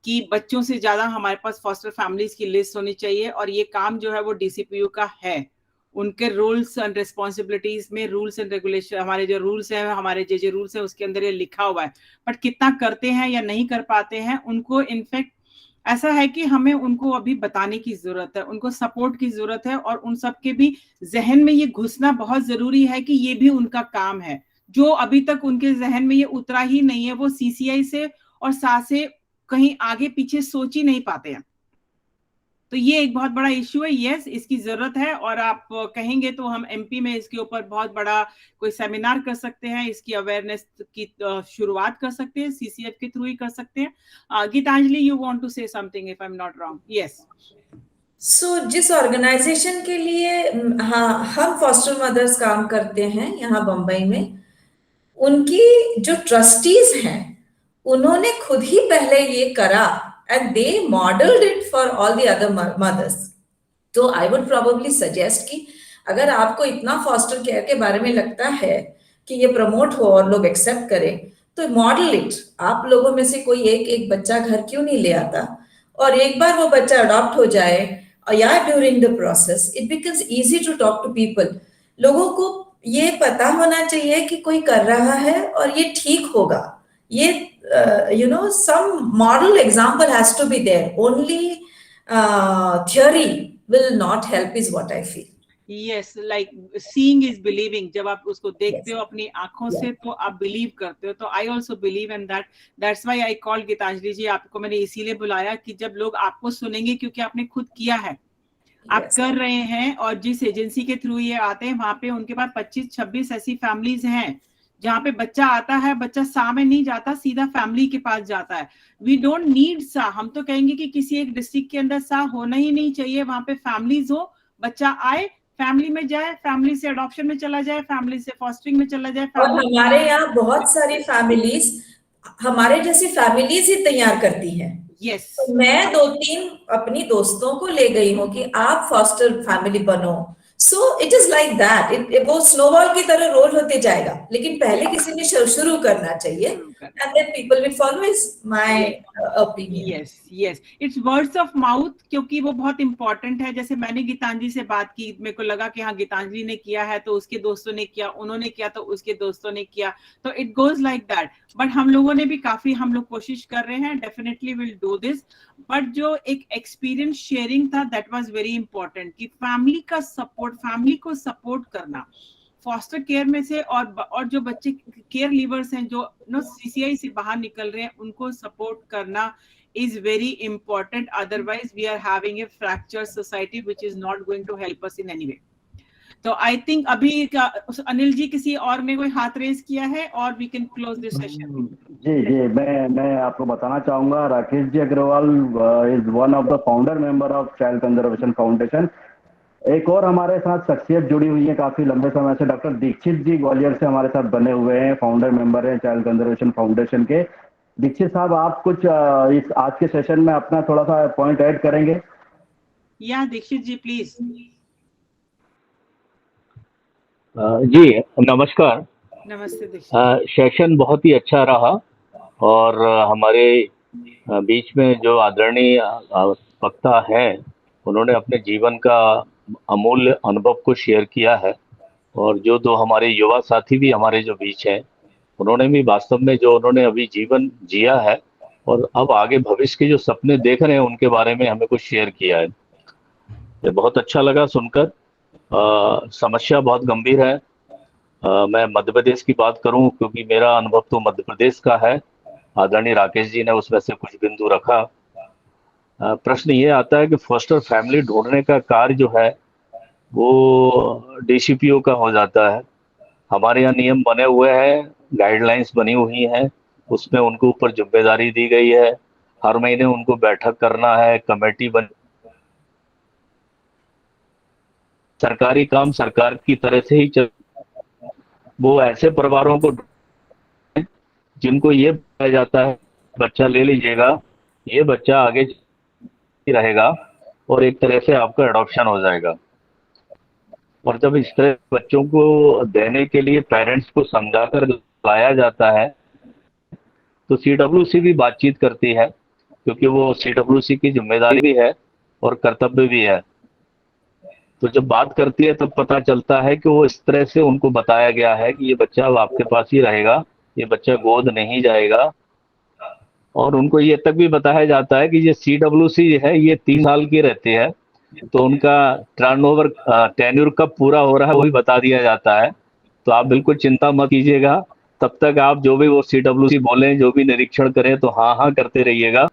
कि बच्चों से ज्यादा हमारे पास फॉस्टर फैमिलीज की लिस्ट होनी चाहिए और ये काम जो है वो डीसीपीयू का है। उनके रूल्स एंड रिस्पॉन्सिबिलिटीज में, रूल्स एंड रेगुलेशन, हमारे जो रूल्स हैं, हमारे जे रूल्स हैं उसके अंदर ये लिखा हुआ है। बट कितना करते हैं या नहीं कर पाते हैं, उनको इनफैक्ट ऐसा है कि हमें उनको अभी बताने की जरूरत है, उनको सपोर्ट की जरूरत है। और उन सबके भी जहन में ये घुसना बहुत जरूरी है कि ये भी उनका काम है। जो अभी तक उनके जहन में ये उतरा ही नहीं है, वो सीसीआई से और सा से कहीं आगे पीछे सोच ही नहीं पाते हैं। तो ये एक बहुत बड़ा इश्यू है। यस, इसकी जरूरत है और आप कहेंगे तो हम एमपी में इसके ऊपर बहुत बड़ा कोई सेमिनार कर सकते हैं, इसकी अवेयरनेस की शुरुआत कर सकते हैं, सीसीएफ के थ्रू ही कर सकते हैं। Geetanjali, you want to say something if I am not wrong? Yes. So जिस ऑर्गेनाइजेशन के लिए हम फॉस्टर मदर्स काम करते हैं यहाँ बम्बई में, उनकी जो ट्रस्टीज हैं उन्होंने खुद ही पहले ये करा and they modeled it for all the other mothers. तो I would probably suggest कि अगर आपको इतना फॉस्टर केयर के बारे में लगता है कि ये प्रमोट हो और लोग एक्सेप्ट करें, तो मॉडल इट। आप लोगों में से कोई एक बच्चा घर क्यों नहीं ले आता, और एक बार वो बच्चा अडॉप्ट हो जाए या during the process it becomes easy to talk to people. लोगों को ये पता होना चाहिए कि कोई कर रहा है और ये ठीक होगा। ये some model example has to be there. Only theory will not help is what I feel. Yes, like seeing is believing. जब आप उसको देखते हो अपनी आंखों से तो आप बिलीव करते हो। तो I also believe in that. That's why I called Geetanjali जी, आपको मैंने इसीलिए बुलाया कि जब लोग आपको सुनेंगे, क्योंकि आपने खुद किया है, आप कर रहे हैं, और जिस एजेंसी के थ्रू ये आते हैं वहां पे उनके पास 25-26 ऐसी फैमिलीज हैं जहाँ पे बच्चा आता है, बच्चा सा में नहीं जाता, सीधा फैमिली के पास जाता है। वी डोंट नीड सा, हम तो कहेंगे कि किसी एक डिस्ट्रिक्ट के अंदर सा होना ही नहीं चाहिए, वहां पे फैमिलीज हो, बच्चा आए, फैमिली में जाए, फैमिली से अडॉप्शन में चला जाए, फैमिली से फॉस्टरिंग में चला जाए। और हमारे यहाँ बहुत सारी फैमिलीज हमारे जैसी फैमिलीज ही तैयार करती हैं। यस, तो मैं 2-3 अपनी दोस्तों को ले गई हूँ कि आप फॉस्टर फैमिली बनो। So it is like that, वो स्नोबॉल की तरह रोल होते जाएगा, लेकिन पहले किसी ने शुरू करना चाहिए, and then people will follow, is my opinion. Yes yes, it's words of mouth, क्योंकि वो बहुत इंपॉर्टेंट है। जैसे मैंने गीतांजलि से बात की, मेरे को लगा कि हाँ गीतांजलि ने किया है तो उसके दोस्तों ने किया, उन्होंने किया तो उसके दोस्तों ने किया, तो it goes like that. But हम लोगों ने भी काफी, हम लोग कोशिश कर रहे हैं, definitely will do this. But जो एक एक्सपीरियंस शेयरिंग था, दैट वाज वेरी इंपॉर्टेंट, कि फैमिली का सपोर्ट, फैमिली को सपोर्ट करना फॉस्टर केयर में से, और जो बच्चे केयर लीवर्स हैं जो सीसीआई से बाहर निकल रहे हैं, उनको सपोर्ट करना is very important, otherwise we are having a fractured society which is not going to help us in any way. तो आई थिंक अभी अनिल जी किसी और में कोई हाथ रेज किया है, और we can close this session. जी मैं आपको बताना चाहूंगा, Rakesh ji Agarwal is one of the founder member of child conservation foundation. एक और हमारे साथ शख्सियत जुड़ी हुई है काफी लंबे समय से, डॉक्टर दीक्षित जी ग्वालियर से हमारे साथ बने हुए हैं, फाउंडर मेंबर हैं चाइल्ड कंजर्वेशन फाउंडेशन के। दीक्षित साहब, आप कुछ इस आज के सेशन में अपना थोड़ा सा पॉइंट ऐड करेंगे? या दीक्षित जी प्लीज। जी नमस्कार। नमस्ते दीक्षित। सेशन बहुत ही अच्छा रहा, और हमारे बीच में जो आदरणीय वक्ता है, उन्होंने अपने जीवन का अमूल्य अनुभव को शेयर किया है, और जो दो हमारे युवा साथी भी हमारे जो बीच हैं, उन्होंने भी वास्तव में जो उन्होंने अभी जीवन जिया है और अब आगे भविष्य के जो सपने देख रहे हैं, उनके बारे में हमें कुछ शेयर किया है। ये बहुत अच्छा लगा सुनकर। समस्या बहुत गंभीर है। मैं मध्य प्रदेश की बात करूं, क्योंकि मेरा अनुभव तो मध्य प्रदेश का है। आदरणीय राकेश जी ने उसमें से कुछ बिंदु रखा। प्रश्न ये आता है कि फॉस्टर फैमिली ढूंढने का कार्य जो है वो डीसीपीओ का हो जाता है। हमारे यहाँ नियम बने हुए हैं, गाइडलाइंस बनी हुई हैं, उसमें उनको ऊपर जिम्मेदारी दी गई है, हर महीने उनको बैठक करना है, कमेटी बन, सरकारी काम सरकार की तरह से ही चल। वो ऐसे परिवारों को जिनको ये बताया जाता है बच्चा ले लीजिएगा, ये बच्चा आगे रहेगा और एक तरह से आपका एडॉप्शन हो जाएगा। और जब इस तरह बच्चों को देने के लिए पेरेंट्स को समझाकर लाया जाता है, तो सीडब्ल्यूसी भी बातचीत करती है, क्योंकि वो सीडब्ल्यूसी की जिम्मेदारी भी है और कर्तव्य भी है। तो जब बात करती है तब पता चलता है कि वो इस तरह से उनको बताया गया है कि ये बच्चा अब आपके पास ही रहेगा, ये बच्चा गोद नहीं जाएगा। और उनको ये तक भी बताया जाता है कि ये सीडब्ल्यूसी है, ये 3 साल की रहती है, तो उनका टर्नओवर टेन्योर कब पूरा हो रहा है वो भी बता दिया जाता है। तो आप बिल्कुल चिंता मत कीजिएगा, तब तक आप जो भी वो सीडब्ल्यूसी बोलें, जो भी निरीक्षण करें, तो हाँ करते रहिएगा,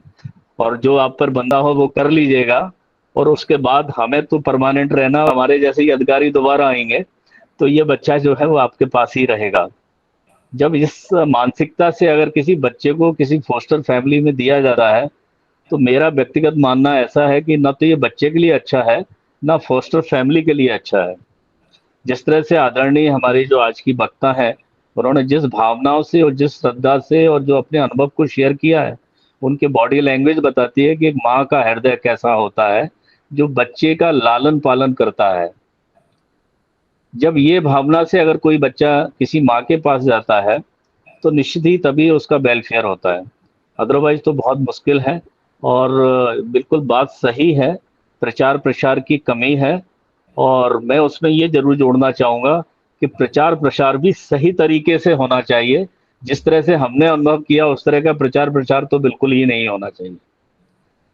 और जो आप पर बंदा हो वो कर लीजिएगा। और उसके बाद हमें तो परमानेंट रहना, हमारे जैसे ही अधिकारी दोबारा आएंगे तो ये बच्चा जो है वो आपके पास ही रहेगा। जब इस मानसिकता से अगर किसी बच्चे को किसी फोस्टर फैमिली में दिया जा रहा है, तो मेरा व्यक्तिगत मानना ऐसा है कि ना तो ये बच्चे के लिए अच्छा है, ना फोस्टर फैमिली के लिए अच्छा है। जिस तरह से आदरणीय हमारी जो आज की वक्ता है, उन्होंने जिस भावनाओं से और जिस श्रद्धा से और जो अपने अनुभव को शेयर किया है, उनके बॉडी लैंग्वेज बताती है कि एक माँ का हृदय कैसा होता है जो बच्चे का लालन पालन करता है। जब ये भावना से अगर कोई बच्चा किसी माँ के पास जाता है तो निश्चित ही तभी उसका वेलफेयर होता है, अदरवाइज तो बहुत मुश्किल है। और बिल्कुल बात सही है, प्रचार प्रसार की कमी है, और मैं उसमें ये जरूर जोड़ना चाहूँगा कि प्रचार प्रसार भी सही तरीके से होना चाहिए। जिस तरह से हमने अनुभव किया उस तरह का प्रचार प्रसार तो बिल्कुल ही नहीं होना चाहिए।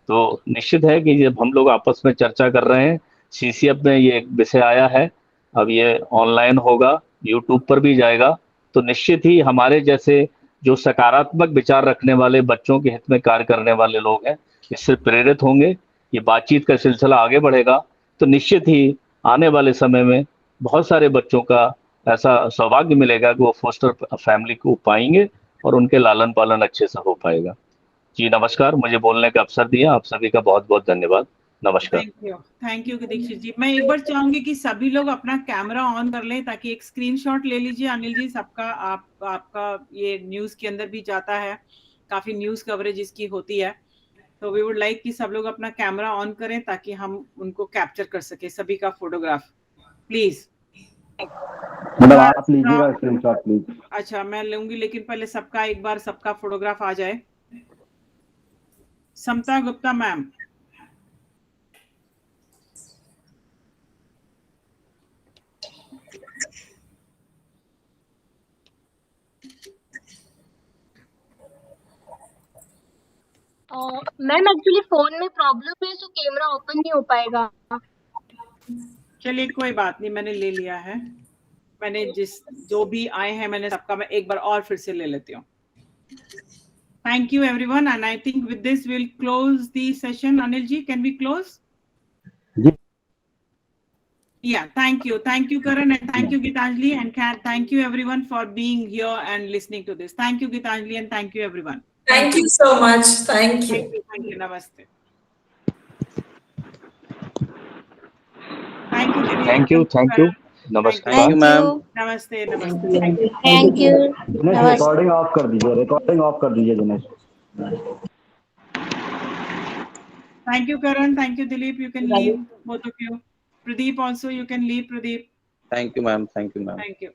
तो निश्चित है कि जब हम लोग आपस में चर्चा कर रहे हैं, सीसीएफ में ये विषय आया है, अब ये ऑनलाइन होगा, यूट्यूब पर भी जाएगा, तो निश्चित ही हमारे जैसे जो सकारात्मक विचार रखने वाले, बच्चों के हित में कार्य करने वाले लोग हैं, इससे प्रेरित होंगे। ये बातचीत का सिलसिला आगे बढ़ेगा। तो निश्चित ही आने वाले समय में बहुत सारे बच्चों का ऐसा सौभाग्य मिलेगा कि वो फोस्टर फैमिली को पाएंगे और उनके लालन पालन अच्छे से हो पाएगा। जी नमस्कार, मुझे बोलने का अवसर दिया, आप सभी का बहुत बहुत धन्यवाद। नमस्कार। थैंक यू दीक्षित जी। मैं एक बार चाहूंगी कि सभी लोग अपना कैमरा ऑन कर लें ताकि एक स्क्रीनशॉट ले लीजिए अनिल जी सबका। आपका ये न्यूज के अंदर भी जाता है, काफी न्यूज कवरेज इसकी होती है, तो वी वुड लाइक कि सब लोग अपना कैमरा ऑन करें ताकि हम उनको कैप्चर कर सके सभी का फोटोग्राफ, प्लीज। मैडम आप लीजिएगा स्क्रीनशॉट प्लीज। अच्छा मैं लूंगी, लेकिन पहले सबका एक बार सबका फोटोग्राफ आ जाए। Samta Gupta ma'am. Ma'am actually phone में प्रॉब्लम है तो कैमरा ओपन नहीं हो पाएगा। चलिए कोई बात नहीं, मैंने ले लिया है। मैंने जो भी आए हैं मैंने सबका मैं एक बार और फिर से ले लेती हूँ। Thank you everyone, and I think with this we'll close the session. Anil ji, can we close? Yeah, thank you Karan, and thank you Gitanjali, and thank you everyone for being here and listening to this. Thank you Gitanjali, and thank you everyone. Thank you so much. Thank you. Thank you. Namaste. Thank you. Thank you. नमस्कार। Thank you ma'am. नमस्ते। Thank you. Dinesh recording off कर दीजिए Dinesh. Thank you Karan, thank you Dilip, you can leave both of you. Pradeep also you can leave, Pradeep. Thank you ma'am. Thank you.